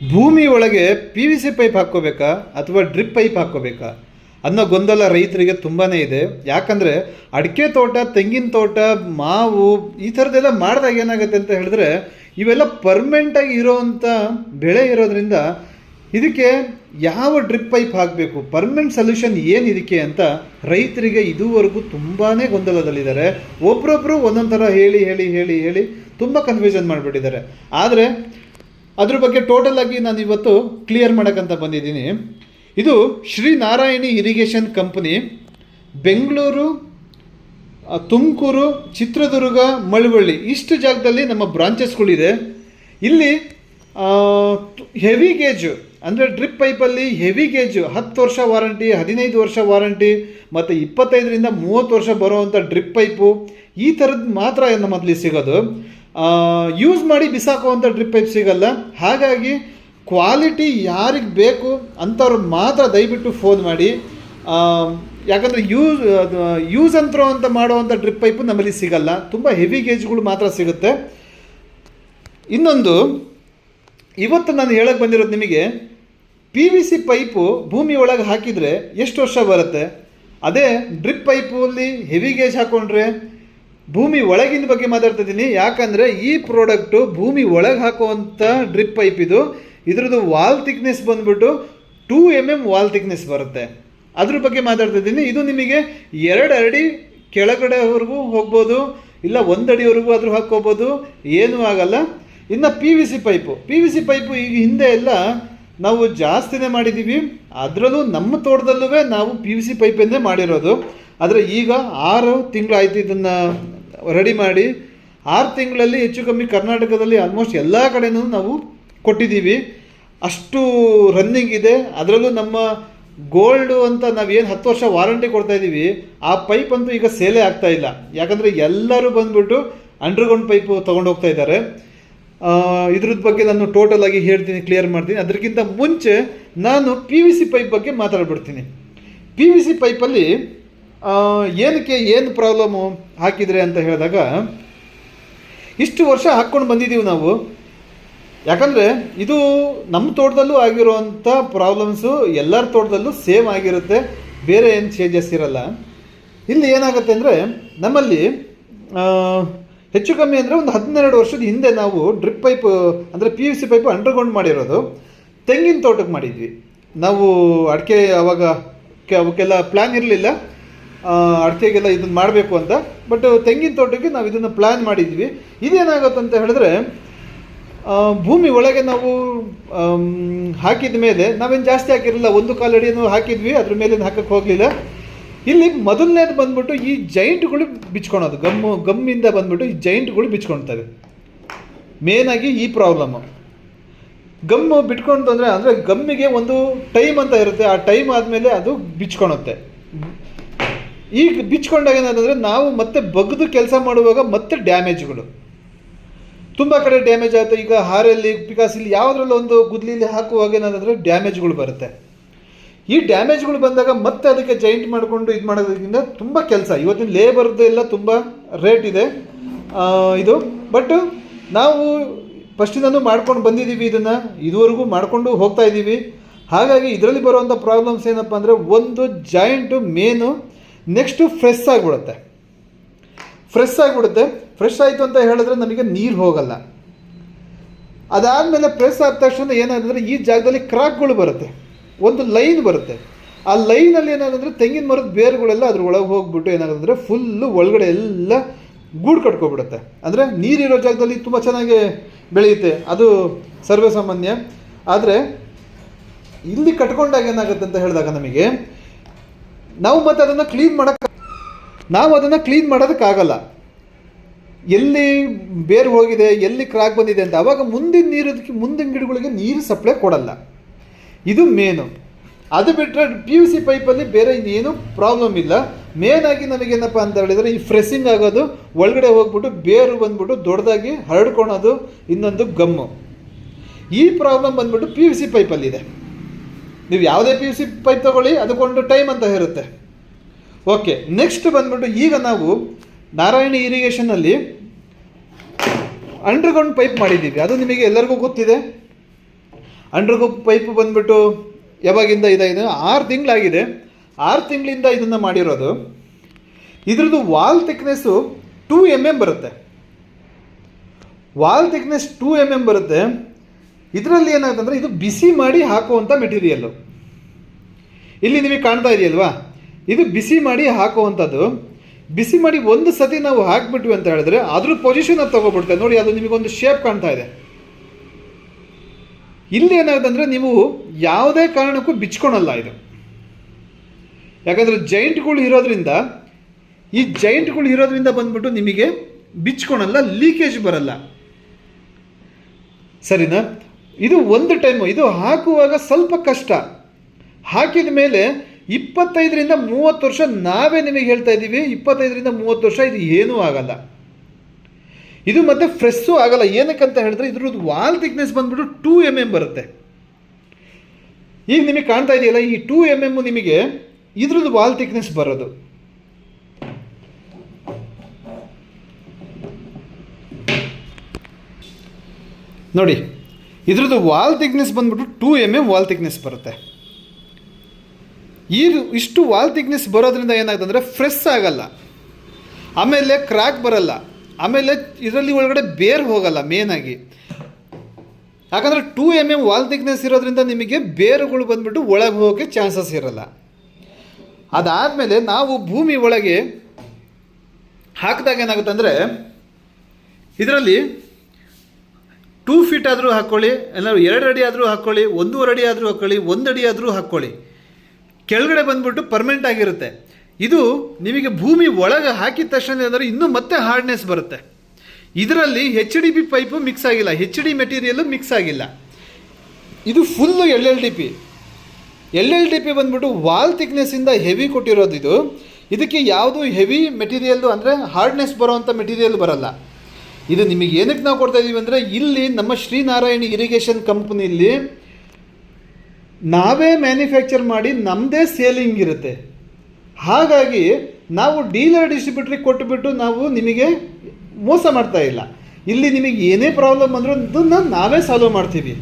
ಭೂಮಿ ಒಳಗೆ P V C pipe ಹಾಕ್ಕೋಬೇಕಾ ಅಥವಾ ಡ್ರಿಪ್ ಪೈಪ್ ಹಾಕ್ಕೋಬೇಕಾ ಅನ್ನೋ ಗೊಂದಲ ರೈತರಿಗೆ ತುಂಬಾ ಇದೆ. ಯಾಕಂದರೆ ಅಡಿಕೆ ತೋಟ, ತೆಂಗಿನ ತೋಟ, ಮಾವು ಈ ಥರದ್ದೆಲ್ಲ ಮಾಡಿದಾಗ ಏನಾಗುತ್ತೆ ಅಂತ ಹೇಳಿದ್ರೆ ಇವೆಲ್ಲ ಪರ್ಮನೆಂಟಾಗಿ ಇರೋವಂಥ ಬೆಳೆ ಇರೋದ್ರಿಂದ ಇದಕ್ಕೆ ಯಾವ ಡ್ರಿಪ್ ಪೈಪ್ ಹಾಕಬೇಕು, ಪರ್ಮನೆಂಟ್ ಸೊಲ್ಯೂಷನ್ ಏನು ಇದಕ್ಕೆ ಅಂತ ರೈತರಿಗೆ ಇದುವರೆಗೂ ತುಂಬಾ ಗೊಂದಲದಲ್ಲಿದ್ದಾರೆ. ಒಬ್ಬರೊಬ್ಬರು ಒಂದೊಂದು ಥರ ಹೇಳಿ ಹೇಳಿ ಹೇಳಿ ಹೇಳಿ ತುಂಬ ಕನ್ಫ್ಯೂಷನ್ ಮಾಡಿಬಿಟ್ಟಿದ್ದಾರೆ. ಆದರೆ ಅದ್ರ ಬಗ್ಗೆ ಟೋಟಲ್ ಆಗಿ ನಾನು ಇವತ್ತು ಕ್ಲಿಯರ್ ಮಾಡೋಕ್ಕಂತ ಬಂದಿದ್ದೀನಿ. ಇದು ಶ್ರೀ ನಾರಾಯಣಿ ಇರಿಗೇಷನ್ ಕಂಪನಿ, ಬೆಂಗಳೂರು, ತುಮಕೂರು, ಚಿತ್ರದುರ್ಗ, ಮಳವಳ್ಳಿ ಇಷ್ಟು ಜಾಗದಲ್ಲಿ ನಮ್ಮ ಬ್ರಾಂಚಸ್ಗಳಿದೆ. ಇಲ್ಲಿ ಹೆವಿ ಗೇಜು ಅಂದರೆ ಡ್ರಿಪ್ ಪೈಪಲ್ಲಿ ಹೆವಿ ಗೇಜು 10 ವರ್ಷ ವಾರಂಟಿ, 15 ವರ್ಷ ವಾರಂಟಿ ಮತ್ತು 25ರಿಂದ 30 ವರ್ಷ ಬರುವಂಥ ಡ್ರಿಪ್ ಪೈಪು ಈ ಥರದ್ದು ಮಾತ್ರ ನಮ್ಮಲ್ಲಿ ಸಿಗೋದು. ಯೂಸ್ ಮಾಡಿ ಬಿಸಾಕುವಂಥ ಡ್ರಿಪ್ ಪೈಪ್ ಸಿಗಲ್ಲ. ಹಾಗಾಗಿ ಕ್ವಾಲಿಟಿ ಯಾರಿಗೆ ಬೇಕು ಅಂಥವ್ರು ಮಾತ್ರ ದಯವಿಟ್ಟು ಫೋನ್ ಮಾಡಿ. ಯಾಕಂದರೆ ಯೂಸ್ ಅಂತ ಮಾಡುವಂಥ ಡ್ರಿಪ್ ಪೈಪು ನಮ್ಮಲ್ಲಿ ಸಿಗಲ್ಲ, ತುಂಬ ಹೆವಿ ಗೇಜ್ಗಳು ಮಾತ್ರ ಸಿಗುತ್ತೆ. ಇನ್ನೊಂದು ಇವತ್ತು ನಾನು ಹೇಳಕ್ಕೆ ಬಂದಿರೋದು ನಿಮಗೆ, ಪಿ ವಿ ಸಿ ಪೈಪು ಭೂಮಿ ಒಳಗೆ ಹಾಕಿದರೆ ಎಷ್ಟು ವರ್ಷ ಬರುತ್ತೆ, ಅದೇ ಡ್ರಿಪ್ ಪೈಪಲ್ಲಿ ಹೆವಿ ಗೇಜ್ ಹಾಕ್ಕೊಂಡ್ರೆ ಭೂಮಿ ಒಳಗಿನ ಬಗ್ಗೆ ಮಾತಾಡ್ತಾ ಇದ್ದೀನಿ. ಯಾಕಂದರೆ ಈ ಪ್ರಾಡಕ್ಟು ಭೂಮಿ ಒಳಗೆ ಹಾಕುವಂಥ ಡ್ರಿಪ್ ಪೈಪ್ ಇದ್ರದ್ದು ವಾಲ್ ಥಿಕ್ನೆಸ್ ಬಂದುಬಿಟ್ಟು 2 mm ವಾಲ್ ಥಿಕ್ನೆಸ್ ಬರುತ್ತೆ. ಅದ್ರ ಬಗ್ಗೆ ಮಾತಾಡ್ತಾ ಇದ್ದೀನಿ. ಇದು ನಿಮಗೆ 2 ಅಡಿ ಕೆಳಗಡೆವರೆಗೂ ಹೋಗ್ಬೋದು, ಇಲ್ಲ 1 ಅಡಿವರೆಗೂ ಆದರೂ ಹಾಕ್ಕೋಬೋದು, ಏನೂ ಆಗಲ್ಲ. ಇನ್ನು ಪಿ ವಿ ಸಿ ಪೈಪು ಈಗ ಹಿಂದೆ ಎಲ್ಲ ನಾವು ಜಾಸ್ತಿನೇ ಮಾಡಿದ್ದೀವಿ. ಅದರಲ್ಲೂ ನಮ್ಮ ತೋಟದಲ್ಲೂ ನಾವು ಪಿ ವಿ ಸಿ ಪೈಪನ್ನೇ ಮಾಡಿರೋದು. ಆದರೆ ಈಗ 6 ತಿಂಗಳು ಆಯಿತು ಇದನ್ನು ರೆಡಿ ಮಾಡಿ. 6 ತಿಂಗಳಲ್ಲಿ ಹೆಚ್ಚು ಕಮ್ಮಿ ಕರ್ನಾಟಕದಲ್ಲಿ ಆಲ್ಮೋಸ್ಟ್ ಎಲ್ಲ ಕಡೆಯೂ ನಾವು ಕೊಟ್ಟಿದ್ದೀವಿ. ಅಷ್ಟು ರನ್ನಿಂಗ್ ಇದೆ. ಅದರಲ್ಲೂ ನಮ್ಮ ಗೋಲ್ಡು ಅಂತ ನಾವೇನು 10 ವರ್ಷ ವಾರಂಟಿ ಕೊಡ್ತಾಯಿದ್ದೀವಿ, ಆ ಪೈಪ್ ಅಂತೂ ಈಗ ಸೇಲೇ ಆಗ್ತಾಯಿಲ್ಲ. ಯಾಕಂದರೆ ಎಲ್ಲರೂ ಬಂದುಬಿಟ್ಟು ಅಂಡರ್ಗ್ರೌಂಡ್ ಪೈಪು ತೊಗೊಂಡು ಹೋಗ್ತಾ ಇದ್ದಾರೆ. ಇದ್ರದ್ದು ಬಗ್ಗೆ ನಾನು ಟೋಟಲ್ ಆಗಿ ಹೇಳ್ತೀನಿ, ಕ್ಲಿಯರ್ ಮಾಡ್ತೀನಿ. ಅದಕ್ಕಿಂತ ಮುಂಚೆ ನಾನು ಪಿ ವಿ ಸಿ ಪೈಪ್ ಬಗ್ಗೆ ಮಾತಾಡ್ಬಿಡ್ತೀನಿ. ಪಿ ವಿ ಸಿ ಪೈಪಲ್ಲಿ ಏನು ಪ್ರಾಬ್ಲಮ್ಮು ಹಾಕಿದರೆ ಅಂತ ಹೇಳಿದಾಗ, ಇಷ್ಟು ವರ್ಷ ಹಾಕ್ಕೊಂಡು ಬಂದಿದ್ದೀವಿ ನಾವು. ಯಾಕಂದರೆ ಇದು ನಮ್ಮ ತೋಟದಲ್ಲೂ ಆಗಿರುವಂಥ ಪ್ರಾಬ್ಲಮ್ಸು ಎಲ್ಲರ ತೋಟದಲ್ಲೂ ಸೇಮ್ ಆಗಿರುತ್ತೆ, ಬೇರೆ ಏನು ಚೇಂಜಸ್ ಇರಲ್ಲ. ಇಲ್ಲಿ ಏನಾಗುತ್ತೆ ಅಂದರೆ ನಮ್ಮಲ್ಲಿ ಹೆಚ್ಚು ಕಮ್ಮಿ ಅಂದರೆ ಒಂದು 12 ವರ್ಷದ ಹಿಂದೆ ನಾವು ಡ್ರಿಪ್ ಪೈಪ್ ಅಂದರೆ P V C pipe underground ಮಾಡಿರೋದು ತೆಂಗಿನ ತೋಟಕ್ಕೆ ಮಾಡಿದ್ವಿ ನಾವು. ಅಡಿಕೆ ಅವಾಗ ಅವಕ್ಕೆಲ್ಲ ಪ್ಲ್ಯಾನ್ ಇರಲಿಲ್ಲ ಅಡಿಕೆಗೆಲ್ಲ ಇದನ್ನು ಮಾಡಬೇಕು ಅಂತ. ಬಟ್ ತೆಂಗಿನ ತೋಟಕ್ಕೆ ನಾವು ಇದನ್ನು ಪ್ಲ್ಯಾನ್ ಮಾಡಿದ್ವಿ. ಇದೇನಾಗುತ್ತೆ ಅಂತ ಹೇಳಿದ್ರೆ, ಭೂಮಿ ಒಳಗೆ ನಾವು ಹಾಕಿದ ಮೇಲೆ ನಾವೇನು ಜಾಸ್ತಿ ಹಾಕಿರಲಿಲ್ಲ, 1/4 ಅಡಿಯನ್ನು ಹಾಕಿದ್ವಿ, ಅದ್ರ ಮೇಲೆ ಹಾಕಕ್ಕೆ ಹೋಗಲಿಲ್ಲ. ಇಲ್ಲಿ ಮೊದಲನೇದು ಬಂದ್ಬಿಟ್ಟು ಈ ಜೈಂಟ್ಗಳು ಬಿಚ್ಕೊಳೋದು, ಗಮ್ಮಿಂದ ಬಂದ್ಬಿಟ್ಟು ಈ ಜೈಂಟ್ಗಳು ಬಿಚ್ಕೊಳ್ತವೆ. ಮೇನಾಗಿ ಈ ಪ್ರಾಬ್ಲಮ್ಮು ಗಮ್ಮು ಬಿಟ್ಕೊಂಡು ಅಂದರೆ ಗಮ್ಮಿಗೆ ಒಂದು ಟೈಮ್ ಅಂತ ಇರುತ್ತೆ, ಆ ಟೈಮ್ ಆದಮೇಲೆ ಅದು ಬಿಚ್ಕೊಳುತ್ತೆ. ಈಗ ಬಿಚ್ಕೊಂಡಾಗ ಏನಾದಂದರೆ ನಾವು ಮತ್ತೆ ಬಗ್ದು ಕೆಲಸ ಮಾಡುವಾಗ ಮತ್ತೆ ಡ್ಯಾಮೇಜ್ಗಳು ತುಂಬ ಕಡೆ ಡ್ಯಾಮೇಜ್ ಆಗುತ್ತೆ. ಈಗ ಹಾರಲ್ಲಿ, ಪಿಕಾಸಿಲಿ ಯಾವುದ್ರಲ್ಲೂ ಒಂದು ಗುದ್ಲಿಲಿ ಹಾಕುವಾಗ ಏನಾದಂದರೆ ಡ್ಯಾಮೇಜ್ಗಳು ಬರುತ್ತೆ. ಈ ಡ್ಯಾಮೇಜ್ಗಳು ಬಂದಾಗ ಮತ್ತೆ ಅದಕ್ಕೆ ಜೈಂಟ್ ಮಾಡಿಕೊಂಡು ಇದು ಮಾಡೋದಕ್ಕಿಂತ ತುಂಬ ಕೆಲಸ. ಇವತ್ತಿನ ಲೇಬರ್ದು ಎಲ್ಲ ತುಂಬ ರೇಟ್ ಇದೆ ಇದು. ಬಟ್ ನಾವು ಫಸ್ಟಿಂದನೂ ಮಾಡ್ಕೊಂಡು ಬಂದಿದ್ದೀವಿ, ಇದನ್ನು ಇದುವರೆಗೂ ಮಾಡಿಕೊಂಡು ಹೋಗ್ತಾ ಇದ್ದೀವಿ. ಹಾಗಾಗಿ ಇದರಲ್ಲಿ ಬರುವಂಥ ಪ್ರಾಬ್ಲಮ್ಸ್ ಏನಪ್ಪ ಅಂದರೆ, ಒಂದು ಜಾಯಿಂಟು ಮೇನು, ನೆಕ್ಸ್ಟು ಫ್ರೆಶ್ ಆಗಿಬಿಡುತ್ತೆ. ಫ್ರೆಶ್ ಆಯಿತು ಅಂತ ಹೇಳಿದ್ರೆ ನಮಗೆ ನೀರು ಹೋಗಲ್ಲ. ಅದಾದಮೇಲೆ ಫ್ರೆಶ್ ಆದ ತಕ್ಷಣ ಏನಾದರೆ ಈ ಜಾಗದಲ್ಲಿ ಕ್ರಾಕ್ಗಳು ಬರುತ್ತೆ, ಒಂದು ಲೈನ್ ಬರುತ್ತೆ. ಆ ಲೈನಲ್ಲಿ ಏನಾದಂದರೆ ತೆಂಗಿನ ಮರದ ಬೇರುಗಳೆಲ್ಲ ಅದ್ರ ಒಳಗೆ ಹೋಗ್ಬಿಟ್ಟು ಏನಾಗುತ್ತೆ ಫುಲ್ಲು ಒಳಗಡೆ ಎಲ್ಲ ಗೂಡು ಕಟ್ಕೊಬಿಡುತ್ತೆ. ಅಂದರೆ ನೀರಿರೋ ಜಾಗದಲ್ಲಿ ತುಂಬ ಚೆನ್ನಾಗಿ ಬೆಳೆಯುತ್ತೆ, ಅದು ಸರ್ವೇ ಸಾಮಾನ್ಯ. ಆದರೆ ಇಲ್ಲಿ ಕಟ್ಕೊಂಡಾಗ ಏನಾಗುತ್ತೆ ಅಂತ ಹೇಳಿದಾಗ ನಮಗೆ ನಾವು ಮತ್ತೆ ಅದನ್ನು ಕ್ಲೀನ್ ಮಾಡೋದಕ್ಕಾಗಲ್ಲ. ಎಲ್ಲಿ ಬೇರು ಹೋಗಿದೆ, ಎಲ್ಲಿ ಕ್ರಾಕ್ ಬಂದಿದೆ ಅಂತ. ಆವಾಗ ಮುಂದಿನ ಗಿಡಗಳಿಗೆ ನೀರು ಸಪ್ಲೈ ಕೊಡಲ್ಲ. ಇದು ಮೇನು. ಅದು ಬಿಟ್ಟರೆ ಪಿ ಯು ಸಿ ಪೈಪಲ್ಲಿ ಬೇರೆ ಇನ್ನೇನು ಪ್ರಾಬ್ಲಮ್ ಇಲ್ಲ. ಮೇನಾಗಿ ನಮಗೇನಪ್ಪ ಅಂತ ಹೇಳಿದರೆ ಈ ಫ್ರೆಶಿಂಗ್ ಆಗೋದು, ಒಳಗಡೆ ಹೋಗ್ಬಿಟ್ಟು ಬೇರು ಬಂದ್ಬಿಟ್ಟು ದೊಡ್ಡದಾಗಿ ಹರಡ್ಕೊಳೋದು, ಇನ್ನೊಂದು ಗಮ್ಮು. ಈ ಪ್ರಾಬ್ಲಮ್ ಬಂದ್ಬಿಟ್ಟು ಪಿ ಯು ಸಿ ಪೈಪಲ್ಲಿದೆ. ನೀವು ಯಾವುದೇ ಪಿ ಯು ಸಿ ಪೈಪ್ ತೊಗೊಳ್ಳಿ, ಅದಕ್ಕೊಂದು ಟೈಮ್ ಅಂತ ಇರುತ್ತೆ. ಓಕೆ, ನೆಕ್ಸ್ಟ್ ಬಂದ್ಬಿಟ್ಟು ಈಗ ನಾವು ನಾರಾಯಣಿ ಇರಿಗೇಷನಲ್ಲಿ ಅಂಡರ್ಗ್ರೌಂಡ್ ಪೈಪ್ ಮಾಡಿದ್ದೀವಿ. ಅದು ನಿಮಗೆ ಎಲ್ಲರಿಗೂ ಗೊತ್ತಿದೆ. ಅಂಡರ್ಗ್ರೌಂಡ್ ಪೈಪ್ ಬಂದ್ಬಿಟ್ಟು ಯಾವಾಗಿಂದ ಇದೆ 6 ತಿಂಗಳಾಗಿದೆ. 6 ತಿಂಗಳಿಂದ ಇದನ್ನು ಮಾಡಿರೋದು. ಇದ್ರದ್ದು ವಾಲ್ ಥಿಕ್ನೆಸ್ಸು 2 mm ಬರುತ್ತೆ. ವಾಲ್ ಥಿಕ್ನೆಸ್ 2 mm ಬರುತ್ತೆ. ಇದರಲ್ಲಿ ಏನಾಗುತ್ತಂದರೆ ಇದು ಬಿಸಿ ಮಾಡಿ ಹಾಕುವಂಥ ಮೆಟೀರಿಯಲ್ಲು. ಇಲ್ಲಿ ನಿಮಗೆ ಕಾಣ್ತಾ ಇದೆಯಲ್ವಾ, ಇದು ಬಿಸಿ ಮಾಡಿ ಹಾಕುವಂಥದ್ದು. ಬಿಸಿ ಮಾಡಿ ಒಂದು ಸತಿ ನಾವು ಹಾಕಿಬಿಟ್ವಿ ಅಂತ ಹೇಳಿದ್ರೆ ಅದ್ರ ಪೊಸಿಷನ್ ಅದು ತೊಗೊಬಿಡ್ತೇವೆ. ನೋಡಿ, ಅದು ನಿಮಗೊಂದು ಶೇಪ್ ಕಾಣ್ತಾ ಇದೆ. ಇಲ್ಲಿ ಏನಾಗುತ್ತಂದರೆ ನೀವು ಯಾವುದೇ ಕಾರಣಕ್ಕೂ ಬಿಚ್ಕೊಳಲ್ಲ ಇದು. ಯಾಕಂದರೆ ಜೈಂಟ್ಗಳು ಇರೋದ್ರಿಂದ ಬಂದ್ಬಿಟ್ಟು ನಿಮಗೆ ಬಿಚ್ಕೊಳಲ್ಲ, ಲೀಕೇಜ್ ಬರಲ್ಲ. ಸರಿನಾ? ಇದು ಒಂದು ಟೈಮು, ಇದು ಹಾಕುವಾಗ ಸ್ವಲ್ಪ ಕಷ್ಟ. ಹಾಕಿದ ಮೇಲೆ 25ರಿಂದ 30 ವರ್ಷ ನಾವೇ ನಿಮಗೆ ಹೇಳ್ತಾ ಇದ್ದೀವಿ, 25ರಿಂದ 30 ವರ್ಷ ಇದು ಏನೂ ಆಗಲ್ಲ. ಇದು ಮತ್ತೆ ಫ್ರೆಶ್ಶು ಆಗಲ್ಲ. ಏನಕ್ಕಂತ ಹೇಳಿದ್ರೆ ಇದ್ರದ್ದು ವಾಲ್ ಥಿಕ್ನೆಸ್ ಬಂದ್ಬಿಟ್ಟು 2 mm ಬರುತ್ತೆ. ಈಗ ನಿಮಗೆ ಕಾಣ್ತಾ ಇದೆಯಲ್ಲ, ಈ 2 mm ನಿಮಗೆ ಇದ್ರದ್ದು ವಾಲ್ ಥಿಕ್ನೆಸ್ ಬರೋದು. ನೋಡಿ, ಇದ್ರದ್ದು ವಾಲ್ ಥಿಕ್ನೆಸ್ ಬಂದ್ಬಿಟ್ಟು 2 mm ವಾಲ್ ಥಿಕ್ನೆಸ್ ಬರುತ್ತೆ. ಇಷ್ಟು ವಾಲ್ ಥಿಕ್ನೆಸ್ ಬರೋದ್ರಿಂದ ಏನಾಗುತ್ತೆ ಅಂದರೆ ಫ್ರೆಶ್ ಆಗಲ್ಲ, ಆಮೇಲೆ ಕ್ರ್ಯಾಕ್ ಬರಲ್ಲ, ಆಮೇಲೆ ಇದರಲ್ಲಿ ಒಳಗಡೆ ಬೇರ್ ಹೋಗಲ್ಲ ಮೇನಾಗಿ. ಯಾಕಂದರೆ 2 mm ವಾಲ್ ಥಿಕ್ನೆಸ್ ಇರೋದ್ರಿಂದ ನಿಮಗೆ ಬೇರುಗಳು ಬಂದ್ಬಿಟ್ಟು ಒಳಗೆ ಹೋಗೋಕ್ಕೆ ಚಾನ್ಸಸ್ ಇರಲ್ಲ. ಅದಾದಮೇಲೆ ನಾವು ಭೂಮಿ ಒಳಗೆ ಹಾಕಿದಾಗ ಏನಾಗುತ್ತೆ ಅಂದರೆ ಇದರಲ್ಲಿ 2 ಫೀಟ್ ಆದರೂ ಹಾಕ್ಕೊಳ್ಳಿ, ಇಲ್ಲ 2 ಅಡಿ ಆದರೂ ಹಾಕ್ಕೊಳ್ಳಿ, 1.5 ಅಡಿ ಆದರೂ ಹಾಕ್ಕೊಳ್ಳಿ, 1 ಅಡಿ ಆದರೂ ಹಾಕ್ಕೊಳ್ಳಿ, ಕೆಳಗಡೆ ಬಂದ್ಬಿಟ್ಟು ಪರ್ಮನೆಂಟ್ ಆಗಿರುತ್ತೆ. ಇದು ನಿಮಗೆ ಭೂಮಿ ಒಳಗೆ ಹಾಕಿದ ತಕ್ಷಣ ಅಂದರೆ ಇನ್ನೂ ಮತ್ತೆ ಹಾರ್ಡ್ನೆಸ್ ಬರುತ್ತೆ. ಇದರಲ್ಲಿ HDP ಪೈಪು ಮಿಕ್ಸ್ ಆಗಿಲ್ಲ, HD ಮೆಟೀರಿಯಲ್ಲು ಮಿಕ್ಸ್ ಆಗಿಲ್ಲ. ಇದು ಫುಲ್ಲು LLDP ಬಂದ್ಬಿಟ್ಟು ವಾಲ್ ಥಿಕ್ನೆಸ್ಸಿಂದ ಹೆವಿ ಕೊಟ್ಟಿರೋದು. ಇದಕ್ಕೆ ಯಾವುದು ಹೆವಿ ಮೆಟೀರಿಯಲ್ಲು ಅಂದರೆ ಹಾರ್ಡ್ನೆಸ್ ಬರೋವಂಥ ಮೆಟೀರಿಯಲ್ ಬರಲ್ಲ. ಇದು ನಿಮಗೆ ಏನಕ್ಕೆ ನಾವು ಕೊಡ್ತಾ ಇದ್ದೀವಿ ಅಂದರೆ ಇಲ್ಲಿ ನಮ್ಮ ಶ್ರೀನಾರಾಯಣ ಇರಿಗೇಷನ್ ಕಂಪ್ನಿಯಲ್ಲಿ ನಾವೇ ಮ್ಯಾನುಫ್ಯಾಕ್ಚರ್ ಮಾಡಿ ನಮ್ಮದೇ ಸೇಲಿಂಗ್ ಇರುತ್ತೆ. ಹಾಗಾಗಿ ನಾವು ಡೀಲರ್ ಡಿಸ್ಟ್ರಿಬ್ಯೂಟ್ರಿಗೆ ಕೊಟ್ಟುಬಿಟ್ಟು ನಾವು ನಿಮಗೆ ಮೋಸ ಮಾಡ್ತಾ ಇಲ್ಲ. ಇಲ್ಲಿ ನಿಮಗೆ ಏನೇ ಪ್ರಾಬ್ಲಮ್ ಅಂದರೂ ಅದನ್ನು ನಾವೇ ಸಾಲ್ವ್ ಮಾಡ್ತೀವಿ.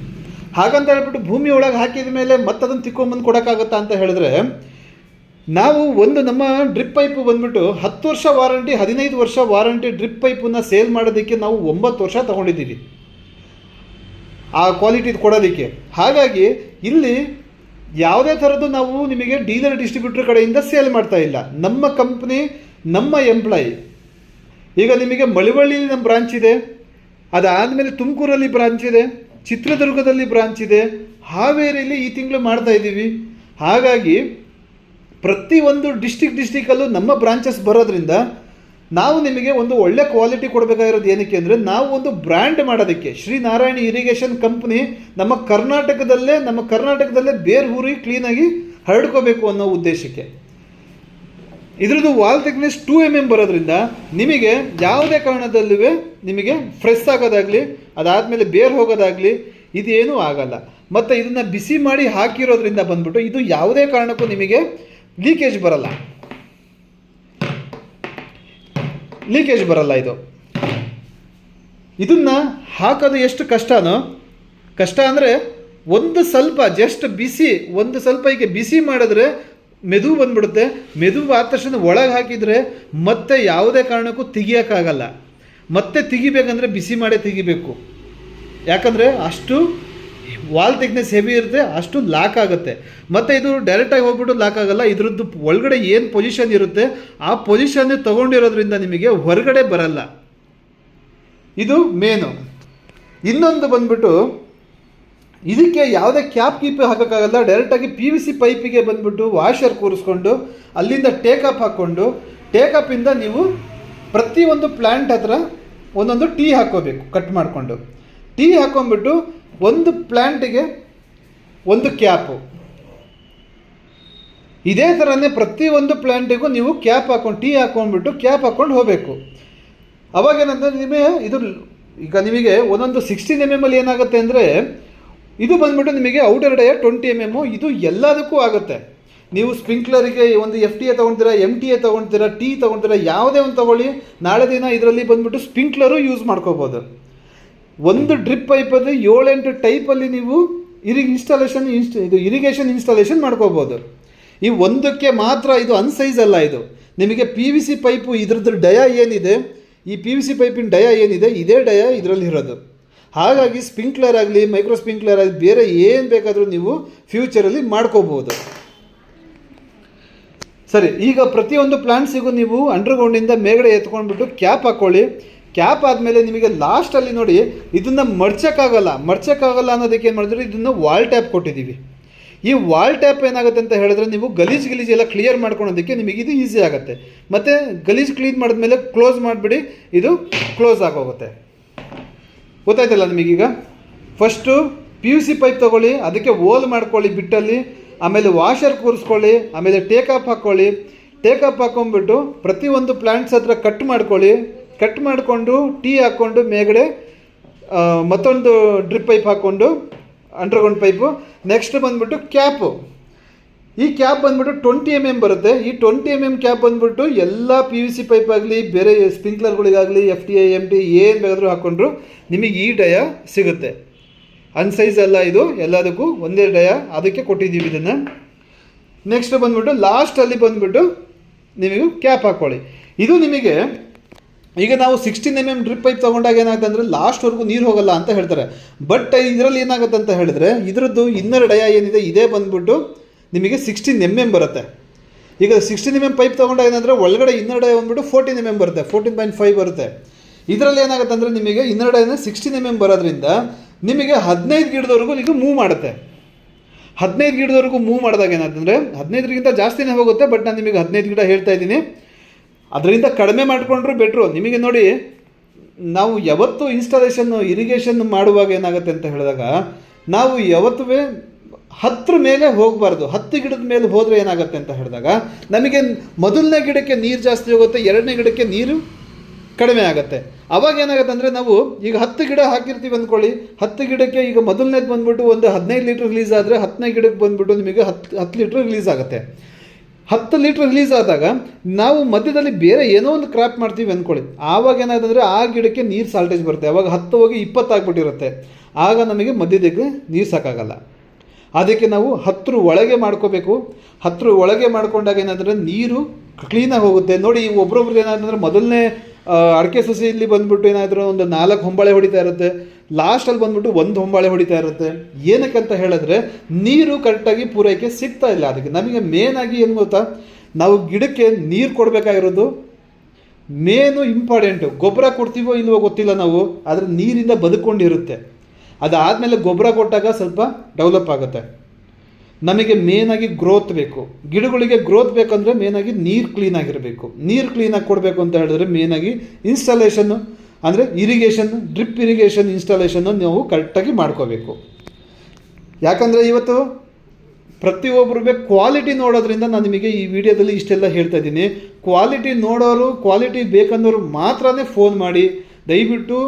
ಹಾಗಂತ ಹೇಳ್ಬಿಟ್ಟು ಭೂಮಿ ಒಳಗೆ ಹಾಕಿದ ಮೇಲೆ ಮತ್ತೆ ಅದನ್ನು ತಿಕ್ಕೊಂಬಂದು ಕೊಡೋಕ್ಕಾಗತ್ತಾ ಅಂತ ಹೇಳಿದ್ರೆ, ನಾವು ನಮ್ಮ ಡ್ರಿಪ್ ಪೈಪು ಬಂದ್ಬಿಟ್ಟು 10 ವರ್ಷ ವಾರಂಟಿ, 15 ವರ್ಷ ವಾರಂಟಿ ಡ್ರಿಪ್ ಪೈಪನ್ನು ಸೇಲ್ ಮಾಡೋದಕ್ಕೆ ನಾವು 9 ವರ್ಷ ತೊಗೊಂಡಿದ್ದೀವಿ ಆ ಕ್ವಾಲಿಟಿ ಕೊಡೋದಕ್ಕೆ. ಹಾಗಾಗಿ ಇಲ್ಲಿ ಯಾವುದೇ ಥರದ್ದು ನಾವು ನಿಮಗೆ ಡೀಲರ್ ಡಿಸ್ಟ್ರಿಬ್ಯೂಟರ್ ಕಡೆಯಿಂದ ಸೇಲ್ ಮಾಡ್ತಾ ಇಲ್ಲ. ನಮ್ಮ ಕಂಪ್ನಿ, ನಮ್ಮ ಎಂಪ್ಲಾಯಿ. ಈಗ ನಿಮಗೆ ಮಳವಳ್ಳಿಲಿ ನಮ್ಮ ಬ್ರಾಂಚ್ ಇದೆ, ಅದಾದಮೇಲೆ ತುಮಕೂರಲ್ಲಿ ಬ್ರಾಂಚ್ ಇದೆ, ಚಿತ್ರದುರ್ಗದಲ್ಲಿ ಬ್ರಾಂಚ್ ಇದೆ, ಹಾವೇರಿಯಲ್ಲಿ ಈ ತಿಂಗಳು ಮಾಡ್ತಾ ಇದ್ದೀವಿ. ಹಾಗಾಗಿ ಪ್ರತಿಯೊಂದು ಡಿಸ್ಟಿಕಲ್ಲೂ ನಮ್ಮ ಬ್ರಾಂಚಸ್ ಬರೋದ್ರಿಂದ ನಾವು ನಿಮಗೆ ಒಂದು ಒಳ್ಳೆ ಕ್ವಾಲಿಟಿ ಕೊಡಬೇಕಾಗಿರೋದು ಏನಕ್ಕೆ ಅಂದರೆ, ನಾವು ಒಂದು ಬ್ರ್ಯಾಂಡ್ ಮಾಡೋದಕ್ಕೆ ಶ್ರೀನಾರಾಯಣ ಇರಿಗೇಷನ್ ಕಂಪ್ನಿ ನಮ್ಮ ಕರ್ನಾಟಕದಲ್ಲೇ ಬೇರ್ ಊರಿ ಕ್ಲೀನಾಗಿ ಹರಡ್ಕೋಬೇಕು ಅನ್ನೋ ಉದ್ದೇಶಕ್ಕೆ. ಇದ್ರದ್ದು ವಾಲ್ ಥಿಕ್ನೆಸ್ 2 mm ಬರೋದ್ರಿಂದ ನಿಮಗೆ ಯಾವುದೇ ಕಾರಣದಲ್ಲೂ ನಿಮಗೆ ಫ್ರೆಶ್ ಆಗೋದಾಗಲಿ, ಅದಾದಮೇಲೆ ಬೇರ್ ಹೋಗೋದಾಗಲಿ ಇದೇನೂ ಆಗಲ್ಲ. ಮತ್ತು ಇದನ್ನು ಬಿಸಿ ಮಾಡಿ ಹಾಕಿರೋದ್ರಿಂದ ಬಂದ್ಬಿಟ್ಟು ಇದು ಯಾವುದೇ ಕಾರಣಕ್ಕೂ ನಿಮಗೆ ಲೀಕೇಜ್ ಬರಲ್ಲ. ಇದನ್ನು ಹಾಕೋದು ಎಷ್ಟು ಕಷ್ಟ ಅಂದರೆ ಒಂದು ಸ್ವಲ್ಪ ಹೀಗೆ ಬಿಸಿ ಮಾಡಿದ್ರೆ ಮೆದು ಬಂದ್ಬಿಡುತ್ತೆ. ಮೆದು ಆದ ತಕ್ಷಣ ಒಳಗೆ ಹಾಕಿದರೆ ಮತ್ತೆ ಯಾವುದೇ ಕಾರಣಕ್ಕೂ ತೆಗಿಯೋಕ್ಕಾಗಲ್ಲ. ಮತ್ತೆ ತೆಗಿಬೇಕಂದ್ರೆ ಬಿಸಿ ಮಾಡೇ ತೆಗಿಬೇಕು. ಯಾಕಂದರೆ ಅಷ್ಟು ವಾಲ್ ಥಿಕ್ನೆಸ್ ಹೆವಿ ಇರುತ್ತೆ, ಅಷ್ಟು ಲಾಕ್ ಆಗುತ್ತೆ. ಮತ್ತು ಇದು ಡೈರೆಕ್ಟಾಗಿ ಹೋಗ್ಬಿಟ್ಟು ಲಾಕ್ ಆಗಲ್ಲ. ಇದ್ರದ್ದು ಒಳಗಡೆ ಏನು ಪೊಸಿಷನ್ ಇರುತ್ತೆ ಆ ಪೊಸಿಷನ್ ತೊಗೊಂಡಿರೋದ್ರಿಂದ ನಿಮಗೆ ಹೊರಗಡೆ ಬರಲ್ಲ. ಇದು ಮೇನು. ಇನ್ನೊಂದು ಬಂದ್ಬಿಟ್ಟು ಇದಕ್ಕೆ ಯಾವುದೇ ಕ್ಯಾಪ್ ಹಾಕೋಕ್ಕಾಗಲ್ಲ. ಡೈರೆಕ್ಟಾಗಿ PVC ಪೈಪಿಗೆ ಬಂದ್ಬಿಟ್ಟು ವಾಷರ್ ಕೂರಿಸ್ಕೊಂಡು ಅಲ್ಲಿಂದ ಟೇಕಪ್ ಹಾಕ್ಕೊಂಡು ಟೇಕಪ್ಪಿಂದ ನೀವು ಪ್ರತಿಯೊಂದು ಪ್ಲ್ಯಾಂಟ್ ಹತ್ರ ಒಂದೊಂದು ಟೀ ಹಾಕ್ಕೋಬೇಕು. ಕಟ್ ಮಾಡಿಕೊಂಡು ಟೀ ಹಾಕ್ಕೊಂಡ್ಬಿಟ್ಟು ಒಂದು ಪ್ಲ್ಯಾಂಟಿಗೆ ಒಂದು ಕ್ಯಾಪು. ಇದೇ ಥರನೇ ಪ್ರತಿಯೊಂದು ಪ್ಲ್ಯಾಂಟಿಗೂ ನೀವು ಟೀ ಹಾಕ್ಕೊಂಡ್ಬಿಟ್ಟು ಕ್ಯಾಪ್ ಹಾಕ್ಕೊಂಡು ಹೋಗಬೇಕು. ಅವಾಗೇನಂದರೆ ನಿಮಗೆ ಒಂದೊಂದು 16 mm ಏನಾಗುತ್ತೆ ಅಂದರೆ ಇದು ಬಂದ್ಬಿಟ್ಟು ನಿಮಗೆ ಔಟರ್ ಡೇ 20 mm. ಇದು ಎಲ್ಲದಕ್ಕೂ ಆಗುತ್ತೆ. ನೀವು ಸ್ಪ್ರಿಂಕ್ಲರಿಗೆ ಒಂದು FTA ತೊಗೊಳ್ತೀರಾ, MTA ತೊಗೊಳ್ತೀರಾ, ಟೀ ತೊಗೊಳ್ತೀರಾ, ಯಾವುದೇ ಒಂದು ತೊಗೊಳ್ಳಿ, ನಾಳೆ ದಿನ ಇದರಲ್ಲಿ ಬಂದ್ಬಿಟ್ಟು ಸ್ಪ್ರಿಂಕ್ಲರು ಯೂಸ್ ಮಾಡ್ಕೋಬೋದು. ಒಂದು ಡ್ರಿಪ್ ಪೈಪಲ್ಲಿ 7-8 ಟೈಪಲ್ಲಿ ನೀವು ಇದು ಇರಿಗೇಷನ್ ಇನ್ಸ್ಟಾಲೇಷನ್ ಮಾಡ್ಕೋಬೋದು. ಈ ಒಂದಕ್ಕೆ ಮಾತ್ರ ಇದು ಅನ್ಸೈಜ್ ಅಲ್ಲ. ಇದು ನಿಮಗೆ ಪಿ ವಿ ಸಿ ಪೈಪು ಇದ್ರದ್ದು ಡಯ ಏನಿದೆ, ಈ ಪಿ ವಿ ಸಿ ಪೈಪಿನ ಡಯ ಏನಿದೆ ಇದೇ ಡಯ ಇದರಲ್ಲಿ ಇರೋದು. ಹಾಗಾಗಿ ಸ್ಪ್ರಿಂಕ್ಲರ್ ಆಗಲಿ ಮೈಕ್ರೋ ಸ್ಪ್ರಿಂಕ್ಲರ್ ಆಗಲಿ ಬೇರೆ ಏನು ಬೇಕಾದರೂ ನೀವು ಫ್ಯೂಚರಲ್ಲಿ ಮಾಡ್ಕೋಬೋದು. ಸರಿ, ಈಗ ಪ್ರತಿಯೊಂದು ಪ್ಲಾಂಟ್ಸಿಗೂ ನೀವು ಅಂಡರ್ಗ್ರೌಂಡಿಂದ ಮೇಲ್ಗಡೆ ಎತ್ಕೊಂಡ್ಬಿಟ್ಟು ಕ್ಯಾಪ್ ಹಾಕ್ಕೊಳ್ಳಿ. ಕ್ಯಾಪ್ ಆದಮೇಲೆ ನಿಮಗೆ ಲಾಸ್ಟಲ್ಲಿ ನೋಡಿ ಇದನ್ನು ಮಡ್ಚೋಕ್ಕಾಗಲ್ಲ ಅನ್ನೋದಕ್ಕೆ ಏನು ಮಾಡಿದ್ರೆ ಇದನ್ನು ವಾಲ್ ಟ್ಯಾಪ್ ಕೊಟ್ಟಿದ್ದೀವಿ. ಈ ವಾಲ್ ಟ್ಯಾಪ್ ಏನಾಗುತ್ತೆ ಅಂತ ಹೇಳಿದ್ರೆ ನೀವು ಗಲೀಜು ಎಲ್ಲ ಕ್ಲಿಯರ್ ಮಾಡ್ಕೊಳೋದಕ್ಕೆ ನಿಮಗೆ ಇದು ಈಸಿ ಆಗುತ್ತೆ. ಮತ್ತು ಗಲೀಜು ಕ್ಲೀನ್ ಮಾಡಿದ್ಮೇಲೆ ಕ್ಲೋಸ್ ಮಾಡಿಬಿಡಿ, ಇದು ಕ್ಲೋಸ್ ಆಗೋಗುತ್ತೆ. ಗೊತ್ತಾಯ್ತಲ್ಲ ನಿಮಗೀಗ? First P U C pipe ತೊಗೊಳ್ಳಿ, ಅದಕ್ಕೆ ಹೋಲ್ ಮಾಡ್ಕೊಳ್ಳಿ ಬಿಟ್ಟಲ್ಲಿ, ಆಮೇಲೆ ವಾಷರ್ ಕೂರಿಸ್ಕೊಳ್ಳಿ, ಆಮೇಲೆ ಟೇಕಾಪ್ ಹಾಕ್ಕೊಳ್ಳಿ. ಟೇಕಾಪ್ ಹಾಕ್ಕೊಂಡ್ಬಿಟ್ಟು ಪ್ರತಿಯೊಂದು ಪ್ಲ್ಯಾಂಟ್ಸ್ ಹತ್ರ ಕಟ್ ಮಾಡಿಕೊಂಡು ಟೀ ಹಾಕ್ಕೊಂಡು ಮೇಗಡೆ ಮತ್ತೊಂದು ಡ್ರಿಪ್ ಪೈಪ್ ಹಾಕ್ಕೊಂಡು ಅಂಡರ್ಗ್ರೌಂಡ್ ಪೈಪು. ನೆಕ್ಸ್ಟ್ ಬಂದುಬಿಟ್ಟು ಕ್ಯಾಪು. ಈ ಕ್ಯಾಪ್ ಬಂದುಬಿಟ್ಟು 20 mm ಬರುತ್ತೆ. ಈ 20 mm ಕ್ಯಾಪ್ ಬಂದುಬಿಟ್ಟು ಎಲ್ಲ ಪಿ ಯು ಸಿ ಪೈಪ್ ಆಗಲಿ ಬೇರೆ ಸ್ಪ್ರಿಂಕ್ಲರ್ಗಳಿಗಾಗಲಿ FTI MT ಏನು ಬೇಕಾದರೂ ಹಾಕ್ಕೊಂಡ್ರು ನಿಮಗೆ ಈ ಡಯ ಸಿಗುತ್ತೆ. ಅನ್ಸೈಜ್ ಅಲ್ಲ ಇದು, ಎಲ್ಲದಕ್ಕೂ ಒಂದೇ ಡಯ, ಅದಕ್ಕೆ ಕೊಟ್ಟಿದ್ದೀವಿ ಇದನ್ನು. ನೆಕ್ಸ್ಟ್ ಬಂದುಬಿಟ್ಟು ಲಾಸ್ಟಲ್ಲಿ ಬಂದುಬಿಟ್ಟು ನಿಮಗೆ ಕ್ಯಾಪ್ ಹಾಕ್ಕೊಳ್ಳಿ. ಇದು ನಿಮಗೆ ಈಗ ನಾವು 16 mm ಡ್ರಿಪ್ ಪೈಪ್ ತೊಗೊಂಡಾಗ ಏನಾಗುತ್ತೆ ಅಂದರೆ ಲಾಸ್ಟ್ವರೆಗೂ ನೀರು ಹೋಗಲ್ಲ ಅಂತ ಹೇಳ್ತಾರೆ. ಬಟ್ ಇದರಲ್ಲಿ ಏನಾಗುತ್ತೆ ಅಂತ ಹೇಳಿದ್ರೆ ಇದರದ್ದು ಇನ್ನರ್ ಡಯ ಏನಿದೆ ಇದೇ ಬಂದುಬಿಟ್ಟು ನಿಮಗೆ 16 mm ಬರುತ್ತೆ. ಈಗ 16 mm ಪೈಪ್ ತೊಗೊಂಡಾಗ ಏನಂದರೆ ಒಳಗಡೆ ಇನ್ನರ್ ಡಯ ಬಂದುಬಿಟ್ಟು 14 mm ಬರುತ್ತೆ, 14.5 ಬರುತ್ತೆ. ಇದರಲ್ಲಿ ಏನಾಗುತ್ತೆ ಅಂದರೆ ನಿಮಗೆ ಇನ್ನರ್ ಡಯನ 16 mm ಬರೋದ್ರಿಂದ ನಿಮಗೆ 15 ಗಿಡದವರೆಗೂ ಇದು ಮೂವ್ ಮಾಡುತ್ತೆ. 15 ಗಿಡದವರೆಗೂ ಮೂವ್ ಮಾಡಿದಾಗ ಏನಾಗ್ತಂದರೆ 15ಗಿಂತ ಜಾಸ್ತಿನೇ ಹೋಗುತ್ತೆ. ಬಟ್ ನಾನು ನಿಮಗೆ 15 ಗಿಡ ಹೇಳ್ತಾ ಇದ್ದೀನಿ, ಅದರಿಂದ ಕಡಿಮೆ ಮಾಡಿಕೊಂಡ್ರೂ ಬೆಟ್ರು. ನಿಮಗೆ ನೋಡಿ, ನಾವು ಯಾವತ್ತು ಇರಿಗೇಷನ್ ಮಾಡುವಾಗ ಏನಾಗುತ್ತೆ ಅಂತ ಹೇಳಿದಾಗ ನಾವು ಯಾವತ್ತೂ 10 ಮೇಲೆ ಹೋಗಬಾರ್ದು. 10 ಗಿಡದ ಮೇಲೆ ಹೋದರೆ ಏನಾಗುತ್ತೆ ಅಂತ ಹೇಳಿದಾಗ ನಮಗೆ ಮೊದಲನೇ ಗಿಡಕ್ಕೆ ನೀರು ಜಾಸ್ತಿ ಹೋಗುತ್ತೆ, ಎರಡನೇ ಗಿಡಕ್ಕೆ ನೀರು ಕಡಿಮೆ ಆಗುತ್ತೆ. ಅವಾಗ ಏನಾಗುತ್ತೆ ಅಂದರೆ ನಾವು ಈಗ 10 ಗಿಡ ಹಾಕಿರ್ತೀವಿ ಅಂದ್ಕೊಳ್ಳಿ, 10 ಗಿಡಕ್ಕೆ ಈಗ ಮೊದಲನೇದು ಬಂದುಬಿಟ್ಟು ಒಂದು 15 ಲೀಟ್ರ್ ರಿಲೀಸ್ ಆದರೆ 10ನೇ ಗಿಡಕ್ಕೆ ಬಂದುಬಿಟ್ಟು ನಿಮಗೆ 10 ಲೀಟ್ರ್ ರಿಲೀಸ್ ಆಗುತ್ತೆ. 10 ಲೀಟ್ರ್ ರಿಲೀಸ್ ಆದಾಗ ನಾವು ಮಧ್ಯದಲ್ಲಿ ಬೇರೆ ಏನೋ ಒಂದು ಕ್ರಾಪ್ ಮಾಡ್ತೀವಿ ಅಂದ್ಕೊಳ್ಳಿ, ಆವಾಗ ಏನಾಗುತ್ತೆ ಅಂದರೆ ಆ ಗಿಡಕ್ಕೆ ನೀರು ಸಾಲ್ಟೇಜ್ ಬರುತ್ತೆ. ಆವಾಗ 10 ಹೋಗಿ 20 ಆಗಿಬಿಟ್ಟಿರುತ್ತೆ. ಆಗ ನಮಗೆ ಮಧ್ಯದಕ್ಕೆ ನೀರು ಸಾಕಾಗಲ್ಲ. ಅದಕ್ಕೆ ನಾವು 10 ಒಳಗೆ ಮಾಡ್ಕೋಬೇಕು. 10 ಒಳಗೆ ಮಾಡ್ಕೊಂಡಾಗ ಏನಾದರೆ ನೀರು ಕ್ಲೀನಾಗಿ ಹೋಗುತ್ತೆ. ನೋಡಿ, ಒಬ್ರೊಬ್ರದ್ದು ಏನಾದ್ರೆ ಮೊದಲನೇ ಅಡಿಕೆ ಸಸಿಯಲ್ಲಿ ಬಂದುಬಿಟ್ಟು ಏನಾದರೂ ಒಂದು 4 ಹೊಂಬಾಳೆ ಹೊಡಿತಾ ಇರುತ್ತೆ, ಲಾಸ್ಟಲ್ಲಿ ಬಂದುಬಿಟ್ಟು 1 ಹೊಂಬಾಳೆ ಹೊಡಿತಾ ಇರುತ್ತೆ. ಏನಕ್ಕಂತ ಹೇಳಿದ್ರೆ ನೀರು ಕರೆಕ್ಟಾಗಿ ಪೂರೈಕೆ ಸಿಗ್ತಾ ಇಲ್ಲ. ಅದಕ್ಕೆ ನಮಗೆ ಮೇನಾಗಿ ಏನು ಗೊತ್ತಾ, ನಾವು ಗಿಡಕ್ಕೆ ನೀರು ಕೊಡಬೇಕಾಗಿರೋದು ಮೇನು ಇಂಪಾರ್ಟೆಂಟು. ಗೊಬ್ಬರ ಕೊಡ್ತೀವೋ ಇಲ್ವೋ ಗೊತ್ತಿಲ್ಲ ನಾವು, ಆದರೆ ನೀರಿಂದ ಬದುಕೊಂಡಿರುತ್ತೆ. ಅದಾದಮೇಲೆ ಗೊಬ್ಬರ ಕೊಟ್ಟಾಗ ಸ್ವಲ್ಪ ಡೆವಲಪ್ ಆಗುತ್ತೆ. ನಮಗೆ ಮೇನಾಗಿ ಗ್ರೋತ್ ಬೇಕು. ಗಿಡಗಳಿಗೆ ಗ್ರೋತ್ ಬೇಕಂದರೆ ಮೇನಾಗಿ ನೀರು ಕ್ಲೀನಾಗಿರಬೇಕು. ನೀರು ಕ್ಲೀನಾಗಿ ಕೊಡಬೇಕು ಅಂತ ಹೇಳಿದ್ರೆ ಮೇನಾಗಿ ಇನ್ಸ್ಟಾಲೇಷನ್ನು ಅಂದರೆ ಡ್ರಿಪ್ ಇರಿಗೇಷನ್ ಇನ್ಸ್ಟಾಲೇಷನ್ನು ನಾವು ಕರೆಕ್ಟಾಗಿ ಮಾಡ್ಕೋಬೇಕು. ಯಾಕಂದರೆ ಇವತ್ತು ಪ್ರತಿಯೊಬ್ಬರಿಗೆ ಕ್ವಾಲಿಟಿ ನೋಡೋದ್ರಿಂದ ನಾನು ನಿಮಗೆ ಈ ವಿಡಿಯೋದಲ್ಲಿ ಇಷ್ಟೆಲ್ಲ ಹೇಳ್ತಾ ಇದ್ದೀನಿ. ಕ್ವಾಲಿಟಿ ಬೇಕಂದವರು ಮಾತ್ರನೇ ಫೋನ್ ಮಾಡಿ. ದಯವಿಟ್ಟು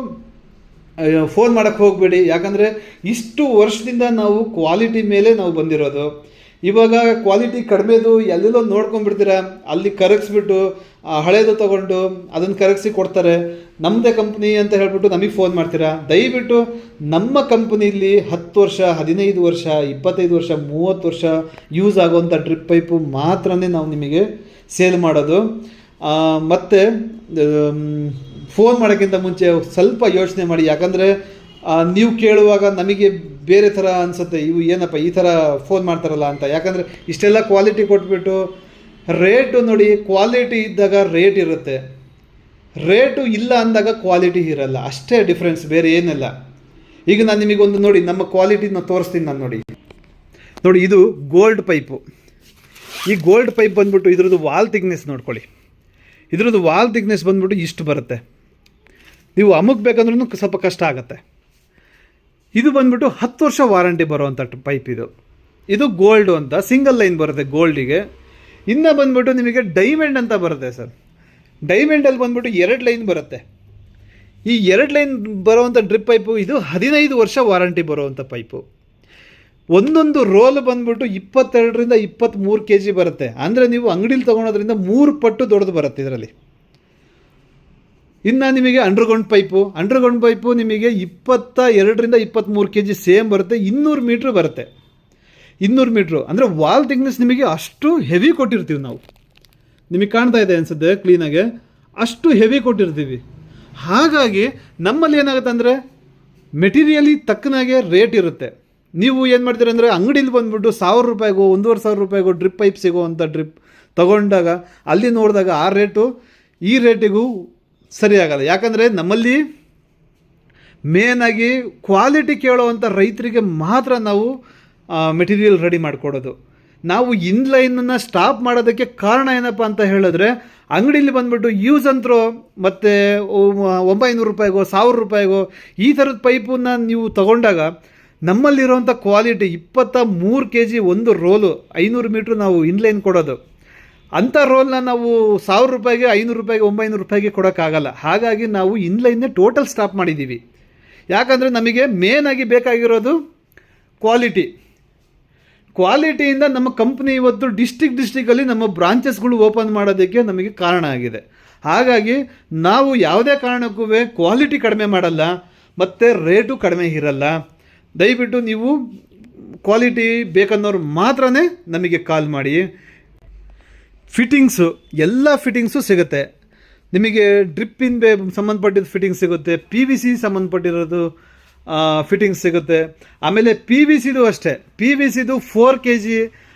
ಫೋನ್ ಮಾಡೋಕ್ಕೆ ಹೋಗಬೇಡಿ. ಯಾಕಂದರೆ ಇಷ್ಟು ವರ್ಷದಿಂದ ನಾವು ಕ್ವಾಲಿಟಿ ಮೇಲೆ ನಾವು ಬಂದಿರೋದು. ಇವಾಗ ಕ್ವಾಲಿಟಿ ಕಡಿಮೆದು ಎಲ್ಲೆಲ್ಲೋ ನೋಡ್ಕೊಂಡ್ಬಿಡ್ತೀರ, ಅಲ್ಲಿ ಕರಗಿಸ್ಬಿಟ್ಟು ಹಳೇದು ತೊಗೊಂಡು ಅದನ್ನು ಕರಗಿಸಿ ಕೊಡ್ತಾರೆ. ನಮ್ಮದೇ ಕಂಪ್ನಿ ಅಂತ ಹೇಳ್ಬಿಟ್ಟು ನಮಗೆ ಫೋನ್ ಮಾಡ್ತೀರಾ. ದಯವಿಟ್ಟು ನಮ್ಮ ಕಂಪ್ನಿಯಲ್ಲಿ 10 ವರ್ಷ 15 ವರ್ಷ 25 ವರ್ಷ 30 ವರ್ಷ ಯೂಸ್ ಆಗುವಂಥ ಡ್ರಿಪ್ ಪೈಪು ಮಾತ್ರನೇ ನಾವು ನಿಮಗೆ ಸೇಲ್ ಮಾಡೋದು. ಮತ್ತು ಫೋನ್ ಮಾಡೋಕ್ಕಿಂತ ಮುಂಚೆ ಸ್ವಲ್ಪ ಯೋಚನೆ ಮಾಡಿ. ಯಾಕಂದರೆ ನೀವು ಕೇಳುವಾಗ ನಮಗೆ ಬೇರೆ ಥರ ಅನಿಸುತ್ತೆ, ಇವು ಏನಪ್ಪ ಈ ಥರ ಫೋನ್ ಮಾಡ್ತಾರಲ್ಲ ಅಂತ. ಯಾಕಂದರೆ ಇಷ್ಟೆಲ್ಲ ಕ್ವಾಲಿಟಿ ಕೊಟ್ಬಿಟ್ಟು ರೇಟು ನೋಡಿ, ಕ್ವಾಲಿಟಿ ಇದ್ದಾಗ ರೇಟ್ ಇರುತ್ತೆ, ರೇಟು ಇಲ್ಲ ಅಂದಾಗ ಕ್ವಾಲಿಟಿ ಇರಲ್ಲ. ಅಷ್ಟೇ ಡಿಫ್ರೆನ್ಸ್, ಬೇರೆ ಏನಿಲ್ಲ. ಈಗ ನಾನು ನಿಮಗೊಂದು ನೋಡಿ ನಮ್ಮ ಕ್ವಾಲಿಟಿನ ತೋರಿಸ್ತೀನಿ. ನಾನು ನೋಡಿ ಇದು ಗೋಲ್ಡ್ ಪೈಪು. ಈ ಗೋಲ್ಡ್ ಪೈಪ್ ಬಂದ್ಬಿಟ್ಟು ಇದ್ರದ್ದು ವಾಲ್ ಥಿಕ್ನೆಸ್ ನೋಡ್ಕೊಳ್ಳಿ. ಇದ್ರದ್ದು ವಾಲ್ ಥಿಕ್ನೆಸ್ ಬಂದ್ಬಿಟ್ಟು ಇಷ್ಟು ಬರುತ್ತೆ. ನೀವು ಅಮುಕ್ಬೇಕಂದ್ರೂ ಸ್ವಲ್ಪ ಕಷ್ಟ ಆಗುತ್ತೆ. ಇದು ಬಂದ್ಬಿಟ್ಟು 10 ವರ್ಷ ವಾರಂಟಿ ಬರುವಂಥ ಪೈಪ್ ಇದು ಗೋಲ್ಡು ಅಂತ ಸಿಂಗಲ್ ಲೈನ್ ಬರುತ್ತೆ ಗೋಲ್ಡಿಗೆ. ಇನ್ನು ಬಂದ್ಬಿಟ್ಟು ನಿಮಗೆ ಡೈಮಂಡ್ ಅಂತ ಬರುತ್ತೆ ಸರ್. ಡೈಮಂಡಲ್ಲಿ ಬಂದ್ಬಿಟ್ಟು 2 ಲೈನ್ ಬರುತ್ತೆ. ಈ 2 ಲೈನ್ ಬರುವಂಥ ಡ್ರಿಪ್ ಪೈಪು ಇದು 15 ವರ್ಷ ವಾರಂಟಿ ಬರುವಂಥ ಪೈಪು. ಒಂದೊಂದು ರೋಲ್ ಬಂದ್ಬಿಟ್ಟು 22ರಿಂದ 23 kg ಬರುತ್ತೆ. ಅಂದರೆ ನೀವು ಅಂಗಡಿಲಿ ತೊಗೊಳೋದ್ರಿಂದ 3 ಪಟ್ಟು ದೊಡ್ಡದು ಬರುತ್ತೆ. ಇದರಲ್ಲಿ ಇನ್ನು ನಿಮಗೆ ಅಂಡರ್ಗ್ರೌಂಡ್ ಪೈಪು ನಿಮಗೆ 22ರಿಂದ 23 kg ಸೇಮ್ ಬರುತ್ತೆ. 200 ಮೀಟ್ರ್ ಬರುತ್ತೆ. 200 ಮೀಟ್ರು ಅಂದರೆ ವಾಲ್ ಥಿಕ್ನೆಸ್ ನಿಮಗೆ ಅಷ್ಟು ಹೆವಿ ಕೊಟ್ಟಿರ್ತೀವಿ ನಾವು. ನಿಮಗೆ ಕಾಣ್ತಾ ಇದೆ ಅನ್ಸುತ್ತೆ ಕ್ಲೀನಾಗೆ, ಅಷ್ಟು ಹೆವಿ ಕೊಟ್ಟಿರ್ತೀವಿ. ಹಾಗಾಗಿ ನಮ್ಮಲ್ಲಿ ಏನಾಗುತ್ತೆ ಅಂದರೆ ಮೆಟೀರಿಯಲಿ ತಕ್ಕನಾಗೆ ರೇಟ್ ಇರುತ್ತೆ. ನೀವು ಏನು ಮಾಡ್ತೀರ ಅಂದರೆ ಅಂಗಡೀಲಿ ಬಂದುಬಿಟ್ಟು 1000 ರೂಪಾಯಿಗೋ 1500 ರೂಪಾಯಿಗೋ ಡ್ರಿಪ್ ಪೈಪ್ ಸಿಗೋ ಅಂಥ ಡ್ರಿಪ್ ತೊಗೊಂಡಾಗ ಅಲ್ಲಿ ನೋಡಿದಾಗ ಆ ರೇಟು ಈ ರೇಟಿಗೂ ಸರಿಯಾಗಲ್ಲ. ಯಾಕಂದರೆ ನಮ್ಮಲ್ಲಿ ಮೇನಾಗಿ ಕ್ವಾಲಿಟಿ ಕೇಳೋವಂಥ ರೈತರಿಗೆ ಮಾತ್ರ ನಾವು ಮೆಟೀರಿಯಲ್ ರೆಡಿ ಮಾಡಿಕೊಡೋದು. ನಾವು ಇನ್ಲೈನನ್ನು ಸ್ಟಾಪ್ ಮಾಡೋದಕ್ಕೆ ಕಾರಣ ಏನಪ್ಪ ಅಂತ ಹೇಳಿದ್ರೆ, ಅಂಗಡೀಲಿ ಬಂದುಬಿಟ್ಟು ಯೂಸ್ ಅಂಡ್ ಥ್ರೋ ಮತ್ತು 900 ರೂಪಾಯಿಗೋ 1000 ರೂಪಾಯಿಗೋ ಈ ಥರದ ಪೈಪನ್ನು ನೀವು ತಗೊಂಡಾಗ ನಮ್ಮಲ್ಲಿರುವಂಥ ಕ್ವಾಲಿಟಿ 23 kg ಒಂದು ರೋಲು 500 ಮೀಟ್ರ್ ನಾವು ಇನ್ಲೈನ್ ಕೊಡೋದು. ಅಂಥ ರೋಲ್ನ ನಾವು 1000 ರೂಪಾಯಿಗೆ 500 ರೂಪಾಯಿಗೆ 900 ರೂಪಾಯಿಗೆ ಕೊಡೋಕ್ಕಾಗಲ್ಲ. ಹಾಗಾಗಿ ನಾವು ಇನ್ಲೈನ್ನೇ ಟೋಟಲ್ ಸ್ಟಾಪ್ ಮಾಡಿದ್ದೀವಿ. ಯಾಕಂದರೆ ನಮಗೆ ಮೇನಾಗಿ ಬೇಕಾಗಿರೋದು ಕ್ವಾಲಿಟಿಯಿಂದ ನಮ್ಮ ಕಂಪ್ನಿ ಇವತ್ತು ಡಿಸ್ಟಿಕಲ್ಲಿ ನಮ್ಮ ಬ್ರಾಂಚಸ್ಗಳು ಓಪನ್ ಮಾಡೋದಕ್ಕೆ ನಮಗೆ ಕಾರಣ ಆಗಿದೆ. ಹಾಗಾಗಿ ನಾವು ಯಾವುದೇ ಕಾರಣಕ್ಕೂ ಕ್ವಾಲಿಟಿ ಕಡಿಮೆ ಮಾಡಲ್ಲ ಮತ್ತು ರೇಟು ಕಡಿಮೆ ಇರಲ್ಲ. ದಯವಿಟ್ಟು ನೀವು ಕ್ವಾಲಿಟಿ ಬೇಕನ್ನೋರು ಮಾತ್ರ ನಮಗೆ ಕಾಲ್ ಮಾಡಿ. ಎಲ್ಲ ಫಿಟ್ಟಿಂಗ್ಸು ಸಿಗುತ್ತೆ ನಿಮಗೆ. ಡ್ರಿಪ್ಪಿಂದ ಸಂಬಂಧಪಟ್ಟಿದ್ದು ಫಿಟ್ಟಿಂಗ್ಸ್ ಸಿಗುತ್ತೆ, PVC ಸಂಬಂಧಪಟ್ಟಿರೋದು ಫಿಟ್ಟಿಂಗ್ಸ್ ಸಿಗುತ್ತೆ. ಆಮೇಲೆ PVCದು ಅಷ್ಟೇ, PVCದು 4 kg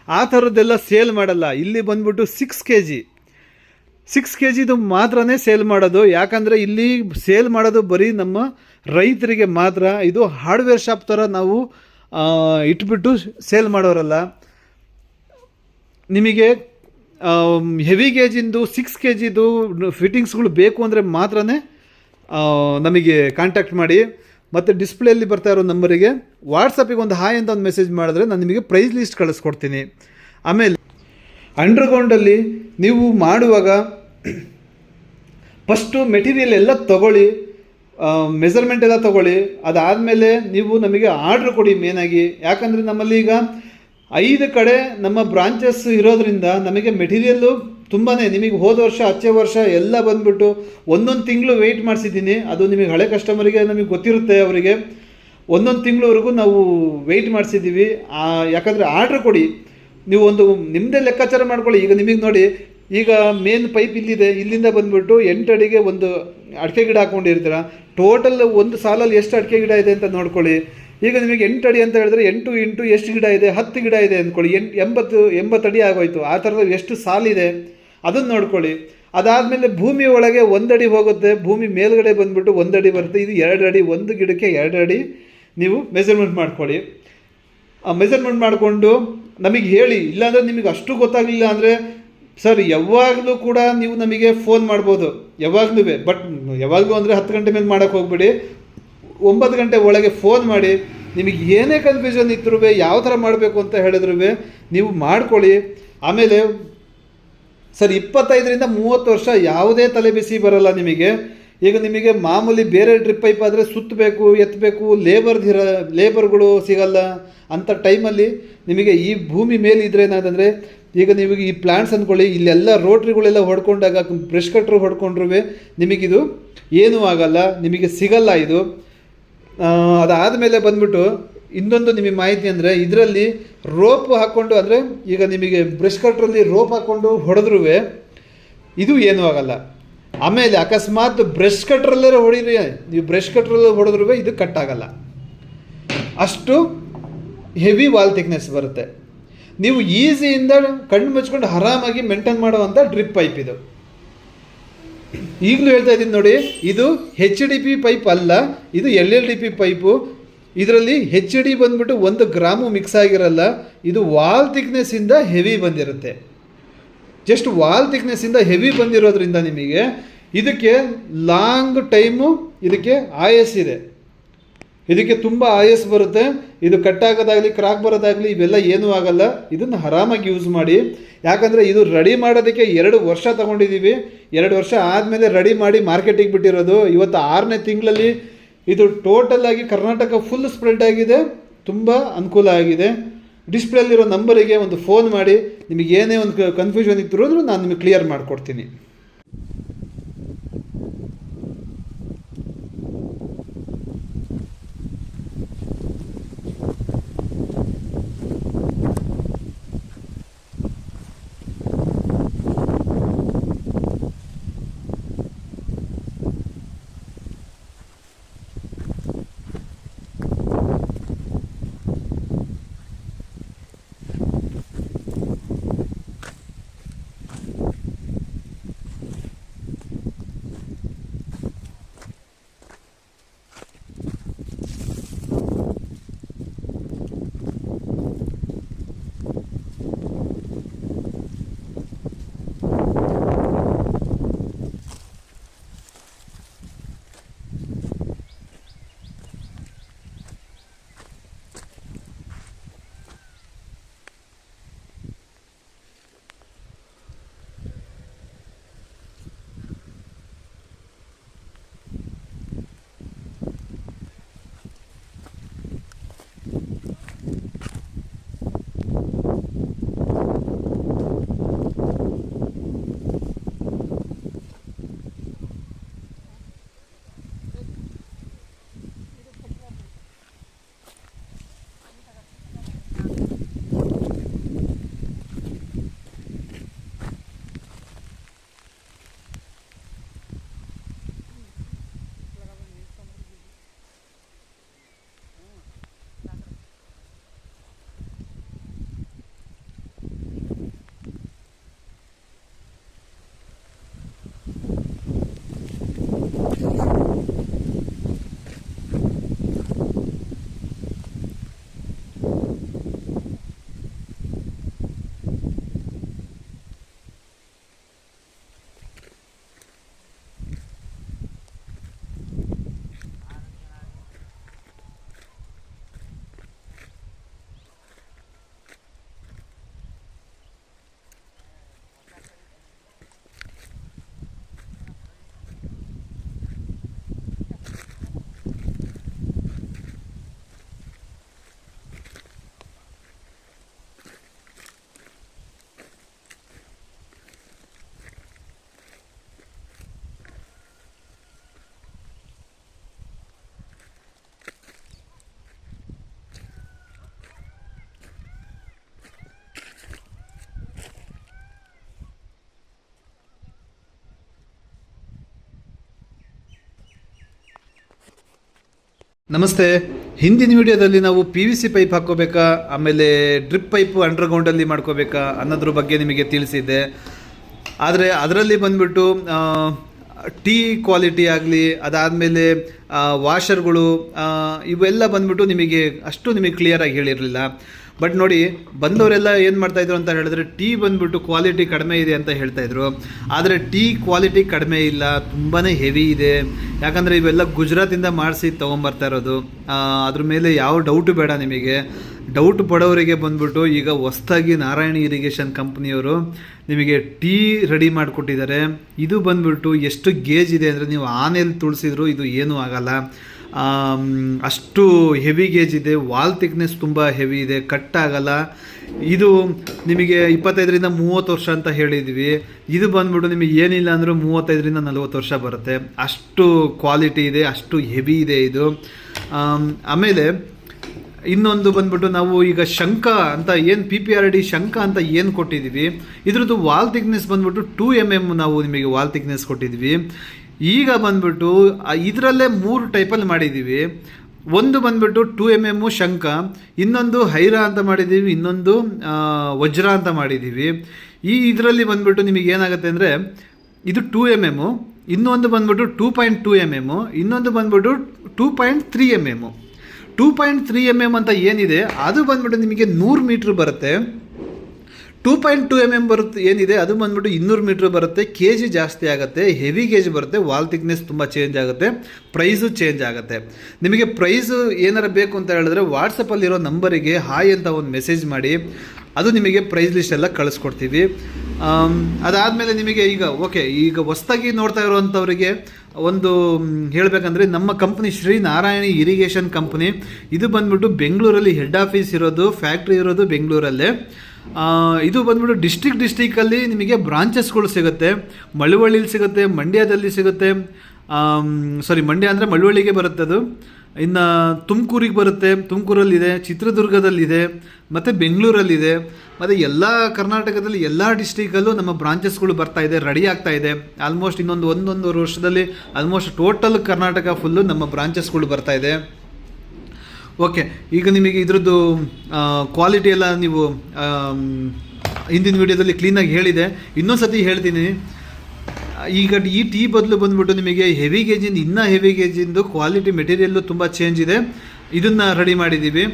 ಆ ಥರದ್ದೆಲ್ಲ ಸೇಲ್ ಮಾಡಲ್ಲ. ಇಲ್ಲಿ ಬಂದ್ಬಿಟ್ಟು 6 kgದು ಮಾತ್ರನೇ ಸೇಲ್ ಮಾಡೋದು. ಯಾಕಂದರೆ ಇಲ್ಲಿ ಸೇಲ್ ಮಾಡೋದು ಬರೀ ನಮ್ಮ ರೈತರಿಗೆ ಮಾತ್ರ. ಇದು ಹಾರ್ಡ್ವೇರ್ ಶಾಪ್ ಥರ ನಾವು ಇಟ್ಬಿಟ್ಟು ಸೇಲ್ ಮಾಡೋರಲ್ಲ. ನಿಮಗೆ ಹೆವಿ ಗೇಜಿಂದು 6 kgದು ಫಿಟ್ಟಿಂಗ್ಸ್ಗಳು ಬೇಕು ಅಂದರೆ ಮಾತ್ರ ನಮಗೆ ಕಾಂಟ್ಯಾಕ್ಟ್ ಮಾಡಿ. ಮತ್ತು ಡಿಸ್ಪ್ಲೇಯಲ್ಲಿ ಬರ್ತಾ ಇರೋ ನಂಬರಿಗೆ ವಾಟ್ಸಪ್ಪಿಗೆ ಒಂದು ಹಾಯ್ ಅಂತ ಒಂದು ಮೆಸೇಜ್ ಮಾಡಿದ್ರೆ ನಾನು ನಿಮಗೆ ಪ್ರೈಸ್ ಲಿಸ್ಟ್ ಕಳಿಸ್ಕೊಡ್ತೀನಿ. ಆಮೇಲೆ ಅಂಡರ್ಗ್ರೌಂಡಲ್ಲಿ ನೀವು ಮಾಡುವಾಗ ಫಸ್ಟು ಮೆಟೀರಿಯಲ್ ಎಲ್ಲ ತೊಗೊಳ್ಳಿ, ಮೆಜರ್ಮೆಂಟ್ ಎಲ್ಲ ತೊಗೊಳ್ಳಿ. ಅದಾದಮೇಲೆ ನೀವು ನಮಗೆ ಆರ್ಡ್ರ್ ಕೊಡಿ ಮೇನಾಗಿ. ಯಾಕಂದರೆ ನಮ್ಮಲ್ಲಿ ಈಗ 5 ಕಡೆ ನಮ್ಮ ಬ್ರಾಂಚಸ್ ಇರೋದ್ರಿಂದ ನಮಗೆ ಮೆಟೀರಿಯಲ್ಲು ತುಂಬಾ, ನಿಮಗೆ ಹೋದ ವರ್ಷ ಹಚ್ಚೆ ವರ್ಷ ಎಲ್ಲ ಬಂದುಬಿಟ್ಟು 1 ತಿಂಗಳು ವೆಯ್ಟ್ ಮಾಡಿಸಿದ್ದೀನಿ. ಅದು ನಿಮಗೆ ಹಳೆ ಕಸ್ಟಮರಿಗೆ ನಮಗೆ ಗೊತ್ತಿರುತ್ತೆ, ಅವರಿಗೆ 1 ತಿಂಗಳವರೆಗೂ ನಾವು ವೆಯ್ಟ್ ಮಾಡಿಸಿದ್ದೀವಿ. ಯಾಕಂದರೆ ಆರ್ಡ್ರ್ ಕೊಡಿ, ನೀವು ಒಂದು ನಿಮ್ಮದೇ ಲೆಕ್ಕಾಚಾರ ಮಾಡ್ಕೊಳ್ಳಿ. ಈಗ ನಿಮಗೆ ನೋಡಿ, ಈಗ ಮೇನ್ ಪೈಪ್ ಇಲ್ಲಿದೆ, ಇಲ್ಲಿಂದ ಬಂದುಬಿಟ್ಟು 8 ಅಡಿಗೆ ಒಂದು ಅಡಿಕೆ ಗಿಡ ಹಾಕ್ಕೊಂಡಿರ್ತೀರ. ಟೋಟಲ್ ಒಂದು ಸಾಲಲ್ಲಿ ಎಷ್ಟು ಅಡಿಕೆ ಗಿಡ ಇದೆ ಅಂತ ನೋಡ್ಕೊಳ್ಳಿ. ಈಗ ನಿಮಗೆ 8 ಅಡಿ ಅಂತ ಹೇಳಿದ್ರೆ 8 ಇಂಟು ಎಷ್ಟು ಗಿಡ ಇದೆ, 10 ಗಿಡ ಇದೆ ಅಂದ್ಕೊಳ್ಳಿ, 80 ಅಡಿ ಆಗೋಯ್ತು. ಆ ಥರದ ಎಷ್ಟು ಸಾಲಿದೆ ಅದನ್ನು ನೋಡ್ಕೊಳ್ಳಿ. ಅದಾದಮೇಲೆ ಭೂಮಿ ಒಳಗೆ 1 ಅಡಿ ಹೋಗುತ್ತೆ, ಭೂಮಿ ಮೇಲ್ಗಡೆ ಬಂದುಬಿಟ್ಟು 1 ಅಡಿ ಬರುತ್ತೆ. ಇದು 2 ಅಡಿ, ಒಂದು ಗಿಡಕ್ಕೆ 2 ಅಡಿ ನೀವು ಮೆಜರ್ಮೆಂಟ್ ಮಾಡ್ಕೊಳ್ಳಿ. ಆ ಮೆಜರ್ಮೆಂಟ್ ಮಾಡಿಕೊಂಡು ನಮಗೆ ಹೇಳಿ. ಇಲ್ಲಾಂದರೆ ನಿಮಗೆ ಅಷ್ಟು ಗೊತ್ತಾಗಲಿಲ್ಲ ಅಂದರೆ ಸರ್ ಯಾವಾಗಲೂ ಕೂಡ ನೀವು ನಮಗೆ ಫೋನ್ ಮಾಡ್ಬೋದು, ಯಾವಾಗಲೂ. ಬಟ್ ಯಾವಾಗಲೂ ಅಂದರೆ 10 ಗಂಟೆ ಮೇಲೆ ಮಾಡೋಕ್ಕೆ ಹೋಗ್ಬಿಡಿ. 9 ಗಂಟೆ ಒಳಗೆ ಫೋನ್ ಮಾಡಿ. ನಿಮಗೆ ಏನೇ ಕನ್ಫ್ಯೂಷನ್ ಇದ್ರೂ ಯಾವ ಥರ ಮಾಡಬೇಕು ಅಂತ ಹೇಳಿದ್ರು ನೀವು ಮಾಡ್ಕೊಳ್ಳಿ. ಆಮೇಲೆ ಸರ್ 25ರಿಂದ 30 ವರ್ಷ ಯಾವುದೇ ತಲೆ ಬಿಸಿ ಬರಲ್ಲ ನಿಮಗೆ. ಈಗ ನಿಮಗೆ ಮಾಮೂಲಿ ಬೇರೆ ಡ್ರಿಪ್ ಪೈಪ್ ಆದರೆ ಸುತ್ತಬೇಕು, ಎತ್ತಬೇಕು, ಲೇಬರ್ಗಳು ಸಿಗಲ್ಲ. ಅಂಥ ಟೈಮಲ್ಲಿ ನಿಮಗೆ ಈ ಭೂಮಿ ಮೇಲೆ ಇದ್ರೆ ಏನಾದಂದರೆ, ಈಗ ನಿಮಗೆ ಈ ಪ್ಲ್ಯಾಂಟ್ಸ್ ಅಂದ್ಕೊಳ್ಳಿ, ಇಲ್ಲೆಲ್ಲ ರೋಟ್ರಿಗಳೆಲ್ಲ ಹೊಡ್ಕೊಂಡಾಗ ಬ್ರಷ್ ಕಟ್ರು ಹೊಡ್ಕೊಂಡ್ರೂ ನಿಮಗಿದು ಏನೂ ಆಗಲ್ಲ, ನಿಮಗೆ ಸಿಗಲ್ಲ ಇದು. ಅದಾದಮೇಲೆ ಬಂದ್ಬಿಟ್ಟು ಇನ್ನೊಂದು ನಿಮಗೆ ಮಾಹಿತಿ ಅಂದರೆ, ಇದರಲ್ಲಿ ರೋಪ್ ಹಾಕ್ಕೊಂಡು, ಅಂದರೆ ಈಗ ನಿಮಗೆ ಬ್ರಷ್ ಕಟ್ರಲ್ಲಿ ರೋಪ್ ಹಾಕ್ಕೊಂಡು ಹೊಡೆದ್ರೂ ಇದು ಏನೂ ಆಗಲ್ಲ. ಆಮೇಲೆ ಅಕಸ್ಮಾತ್ ಬ್ರಷ್ ಕಟ್ರಲ್ಲೇ ಹೊಡೀರಿ, ನೀವು ಬ್ರಷ್ ಕಟ್ರಲ್ಲಿ ಹೊಡೆದ್ರೂ ಇದು ಕಟ್ಟಾಗಲ್ಲ. ಅಷ್ಟು ಹೆವಿ ವಾಲ್ ಥಿಕ್ನೆಸ್ ಬರುತ್ತೆ. ನೀವು ಈಸಿಯಿಂದ ಕಣ್ಣು ಮುಚ್ಕೊಂಡು ಆರಾಮಾಗಿ ಮೇಂಟೈನ್ ಮಾಡುವಂಥ ಡ್ರಿಪ್ ಪೈಪ್ ಇದು. ಈಗಲೂ ಹೇಳ್ತಾ ಇದ್ದೀನಿ ನೋಡಿ, ಇದು HDP ಪೈಪ್ ಅಲ್ಲ, ಇದು LLDP ಪೈಪು. ಇದರಲ್ಲಿ HD ಬಂದ್ಬಿಟ್ಟು 1 ಗ್ರಾಮು ಮಿಕ್ಸ್ ಆಗಿರಲ್ಲ. ಇದು ವಾಲ್ ಥಿಕ್ನೆಸ್ಸಿಂದ ಹೆವಿ ಬಂದಿರುತ್ತೆ. ಜಸ್ಟ್ ವಾಲ್ ಥಿಕ್ನೆಸ್ಸಿಂದ ಹೆವಿ ಬಂದಿರೋದ್ರಿಂದ ನಿಮಗೆ ಇದಕ್ಕೆ ಲಾಂಗ್ ಟೈಮು ಇದಕ್ಕೆ ಆಯಸ್ ಇದೆ. ಇದಕ್ಕೆ ತುಂಬ ಆಯಸ್ ಬರುತ್ತೆ. ಇದು ಕಟ್ಟಾಗೋದಾಗಲಿ ಕ್ರಾಕ್ ಬರೋದಾಗಲಿ ಇವೆಲ್ಲ ಏನೂ ಆಗಲ್ಲ. ಇದನ್ನು ಆರಾಮಾಗಿ ಯೂಸ್ ಮಾಡಿ. ಯಾಕಂದರೆ ಇದು ರೆಡಿ ಮಾಡೋದಕ್ಕೆ 2 ವರ್ಷ ತೊಗೊಂಡಿದ್ದೀವಿ. 2 ವರ್ಷ ಆದಮೇಲೆ ರೆಡಿ ಮಾಡಿ ಮಾರ್ಕೆಟಿಗೆ ಬಿಟ್ಟಿರೋದು. ಇವತ್ತು 6ನೇ ತಿಂಗಳಲ್ಲಿ ಇದು ಟೋಟಲಾಗಿ ಕರ್ನಾಟಕ ಫುಲ್ ಸ್ಪ್ರೆಡ್ ಆಗಿದೆ. ತುಂಬ ಅನುಕೂಲ ಆಗಿದೆ. ಡಿಸ್ಪ್ಲೇಲಿರೋ ನಂಬರಿಗೆ ಒಂದು ಫೋನ್ ಮಾಡಿ. ನಿಮಗೆ ಏನೇ ಒಂದು ಕನ್ಫ್ಯೂಷನ್ ಇದ್ರೂ ನಾನು ನಿಮಗೆ ಕ್ಲಿಯರ್ ಮಾಡಿಕೊಡ್ತೀನಿ. ನಮಸ್ತೆ. ಹಿಂದಿನ ವಿಡಿಯೋದಲ್ಲಿ ನಾವು PVC ಪೈಪ್ ಹಾಕ್ಕೋಬೇಕಾ, ಆಮೇಲೆ ಡ್ರಿಪ್ ಪೈಪ್ ಅಂಡರ್ಗ್ರೌಂಡಲ್ಲಿ ಮಾಡ್ಕೋಬೇಕಾ ಅನ್ನೋದ್ರ ಬಗ್ಗೆ ನಿಮಗೆ ತಿಳಿಸಿದ್ದೆ. ಆದರೆ ಅದರಲ್ಲಿ ಬಂದ್ಬಿಟ್ಟು ಟೀ ಕ್ವಾಲಿಟಿ ಆಗಲಿ, ಅದಾದಮೇಲೆ ವಾಷರ್ಗಳು ಇವೆಲ್ಲ ಬಂದ್ಬಿಟ್ಟು ನಿಮಗೆ ಕ್ಲಿಯರಾಗಿ ಹೇಳಿರಲಿಲ್ಲ. ಬಟ್ ನೋಡಿ, ಬಂದವರೆಲ್ಲ ಏನು ಮಾಡ್ತಾಯಿದ್ರು ಅಂತ ಹೇಳಿದ್ರೆ, ಟೀ ಬಂದ್ಬಿಟ್ಟು ಕ್ವಾಲಿಟಿ ಕಡಿಮೆ ಇದೆ ಅಂತ ಹೇಳ್ತಾಯಿದ್ರು. ಆದರೆ ಟೀ ಕ್ವಾಲಿಟಿ ಕಡಿಮೆ ಇಲ್ಲ, ತುಂಬಾ ಹೆವಿ ಇದೆ. ಯಾಕಂದರೆ ಇವೆಲ್ಲ ಗುಜರಾತಿಂದ ಮಾಡಿಸಿ ತೊಗೊಂಬರ್ತಾ ಇರೋದು. ಅದ್ರ ಮೇಲೆ ಯಾವ ಡೌಟು ಬೇಡ ನಿಮಗೆ. ಡೌಟ್ ಪಡೋರಿಗೆ ಬಂದ್ಬಿಟ್ಟು ಈಗ ಹೊಸ್ದಾಗಿ ನಾರಾಯಣಿ ಇರಿಗೇಷನ್ ಕಂಪ್ನಿಯವರು ನಿಮಗೆ ಟೀ ರೆಡಿ ಮಾಡಿಕೊಟ್ಟಿದ್ದಾರೆ. ಇದು ಬಂದ್ಬಿಟ್ಟು ಎಷ್ಟು ಗೇಜ್ ಇದೆ ಅಂದರೆ, ನೀವು ಆನೆಯಲ್ಲಿ ತುಳಿಸಿದ್ರು ಇದು ಏನೂ ಆಗಲ್ಲ, ಅಷ್ಟು ಹೆವಿ ಗೇಜ್ ಇದೆ. ವಾಲ್ ಥಿಕ್ನೆಸ್ ತುಂಬ ಹೆವಿ ಇದೆ, ಕಟ್ ಆಗಲ್ಲ. ಇದು ನಿಮಗೆ 25ರಿಂದ 30 ವರ್ಷ ಅಂತ ಹೇಳಿದ್ವಿ. ಇದು ಬಂದ್ಬಿಟ್ಟು ನಿಮಗೆ ಏನಿಲ್ಲ ಅಂದರೂ 35ರಿಂದ 40 ವರ್ಷ ಬರುತ್ತೆ. ಅಷ್ಟು ಕ್ವಾಲಿಟಿ ಇದೆ, ಅಷ್ಟು ಹೆವಿ ಇದೆ ಇದು. ಆಮೇಲೆ ಇನ್ನೊಂದು ಬಂದ್ಬಿಟ್ಟು ನಾವು ಈಗ ಶಂಕ ಅಂತ ಏನು PPRD ಶಂಕ ಅಂತ ಏನು ಕೊಟ್ಟಿದ್ದೀವಿ, ಇದ್ರದ್ದು ವಾಲ್ ಥಿಕ್ನೆಸ್ ಬಂದ್ಬಿಟ್ಟು 2 mm ನಾವು ನಿಮಗೆ ವಾಲ್ ಥಿಕ್ನೆಸ್ ಕೊಟ್ಟಿದ್ವಿ. ಈಗ ಬಂದ್ಬಿಟ್ಟು ಇದರಲ್ಲೇ 3 ಟೈಪಲ್ಲಿ ಮಾಡಿದ್ದೀವಿ. ಒಂದು ಬಂದ್ಬಿಟ್ಟು 2 mm ಶಂಕ, ಇನ್ನೊಂದು ಹೈರಾ ಅಂತ ಮಾಡಿದ್ದೀವಿ, ಇನ್ನೊಂದು ವಜ್ರ ಅಂತ ಮಾಡಿದ್ದೀವಿ. ಇದರಲ್ಲಿ ಬಂದ್ಬಿಟ್ಟು ನಿಮಗೆ ಏನಾಗುತ್ತೆ ಅಂದರೆ, ಇದು 2 mm, ಇನ್ನೊಂದು ಬಂದ್ಬಿಟ್ಟು 2.2 mm, ಇನ್ನೊಂದು ಬಂದ್ಬಿಟ್ಟು 2.3 mm. 2.3 mm ಅಂತ ಏನಿದೆ ಅದು ಬಂದ್ಬಿಟ್ಟು ನಿಮಗೆ 100 ಮೀಟ್ರ್ ಬರುತ್ತೆ. 2.2 mm ಬರುತ್ತೆ ಏನಿದೆ ಅದು ಬಂದ್ಬಿಟ್ಟು 200 ಮೀಟ್ರ್ ಬರುತ್ತೆ. KG ಜಾಸ್ತಿ ಆಗುತ್ತೆ, ಹೆವಿ ಗೇಜ್ ಬರುತ್ತೆ, ವಾಲ್ ಥಿಕ್ನೆಸ್ ತುಂಬ ಚೇಂಜ್ ಆಗುತ್ತೆ, ಪ್ರೈಸು ಚೇಂಜ್ ಆಗುತ್ತೆ. ನಿಮಗೆ ಪ್ರೈಸು ಏನಾರು ಬೇಕು ಅಂತ ಹೇಳಿದ್ರೆ ವಾಟ್ಸಪ್ಪಲ್ಲಿರೋ ನಂಬರಿಗೆ ಹಾಯ್ ಅಂತ ಒಂದು ಮೆಸೇಜ್ ಮಾಡಿ, ಅದು ನಿಮಗೆ ಪ್ರೈಸ್ ಲಿಸ್ಟ್ ಎಲ್ಲ ಕಳಿಸ್ಕೊಡ್ತೀವಿ. ಅದಾದಮೇಲೆ ನಿಮಗೆ ಈಗ ಹೊಸ್ದಾಗಿ ನೋಡ್ತಾ ಇರೋವಂಥವ್ರಿಗೆ ಒಂದು ಹೇಳಬೇಕಂದ್ರೆ, ನಮ್ಮ company Shri Narayani irrigation company. ಇದು ಬಂದ್ಬಿಟ್ಟು ಬೆಂಗಳೂರಲ್ಲಿ ಹೆಡ್ ಆಫೀಸ್ ಇರೋದು, ಫ್ಯಾಕ್ಟ್ರಿ ಇರೋದು ಬೆಂಗಳೂರಲ್ಲೇ. ಇದು ಬಂದ್ಬಿಟ್ಟು ಡಿಸ್ಟಿಕಲ್ಲಿ ನಿಮಗೆ ಬ್ರಾಂಚಸ್ಗಳು ಸಿಗುತ್ತೆ. ಮಳವಳ್ಳಿಲಿ ಸಿಗುತ್ತೆ, ಮಂಡ್ಯದಲ್ಲಿ ಸಿಗುತ್ತೆ. ಮಂಡ್ಯ ಅಂದರೆ ಮಳವಳ್ಳಿಗೆ ಬರುತ್ತೆ ಅದು. ಇನ್ನು ತುಮಕೂರಿಗೆ ಬರುತ್ತೆ, ತುಮಕೂರಲ್ಲಿದೆ, ಚಿತ್ರದುರ್ಗದಲ್ಲಿದೆ, ಮತ್ತು ಬೆಂಗಳೂರಲ್ಲಿದೆ. ಮತ್ತು ಎಲ್ಲ ಕರ್ನಾಟಕದಲ್ಲಿ ಎಲ್ಲ ಡಿಸ್ಟಿಕಲ್ಲೂ ನಮ್ಮ ಬ್ರಾಂಚಸ್ಗಳು ಬರ್ತಾಯಿದೆ, ರೆಡಿ ಆಗ್ತಾಯಿದೆ. ಆಲ್ಮೋಸ್ಟ್ ಒಂದೊಂದೂವರೆ ವರ್ಷದಲ್ಲಿ ಆಲ್ಮೋಸ್ಟ್ ಟೋಟಲ್ ಕರ್ನಾಟಕ ಫುಲ್ಲು ನಮ್ಮ ಬ್ರಾಂಚಸ್ಗಳು ಬರ್ತಾಯಿದೆ. ಓಕೆ, ಈಗ ನಿಮಗೆ ಇದ್ರದ್ದು ಕ್ವಾಲಿಟಿ ಎಲ್ಲ ನೀವು ಹಿಂದಿನ ವಿಡಿಯೋದಲ್ಲಿ ಕ್ಲೀನಾಗಿ ಹೇಳಿದೆ. ಇನ್ನೊಂದು ಸತಿ ಹೇಳ್ತೀನಿ. ಈಗ ಈ ಟೀ ಬದಲು ಬಂದ್ಬಿಟ್ಟು ನಿಮಗೆ ಹೆವಿ ಗೇಜಿಂದ, ಇನ್ನೂ ಹೆವಿ ಗೇಜಿಂದು ಕ್ವಾಲಿಟಿ ಮೆಟೀರಿಯಲ್ಲು ತುಂಬ ಚೇಂಜ್ ಇದೆ. ಇದನ್ನು ರೆಡಿ ಮಾಡಿದ್ದೀವಿ.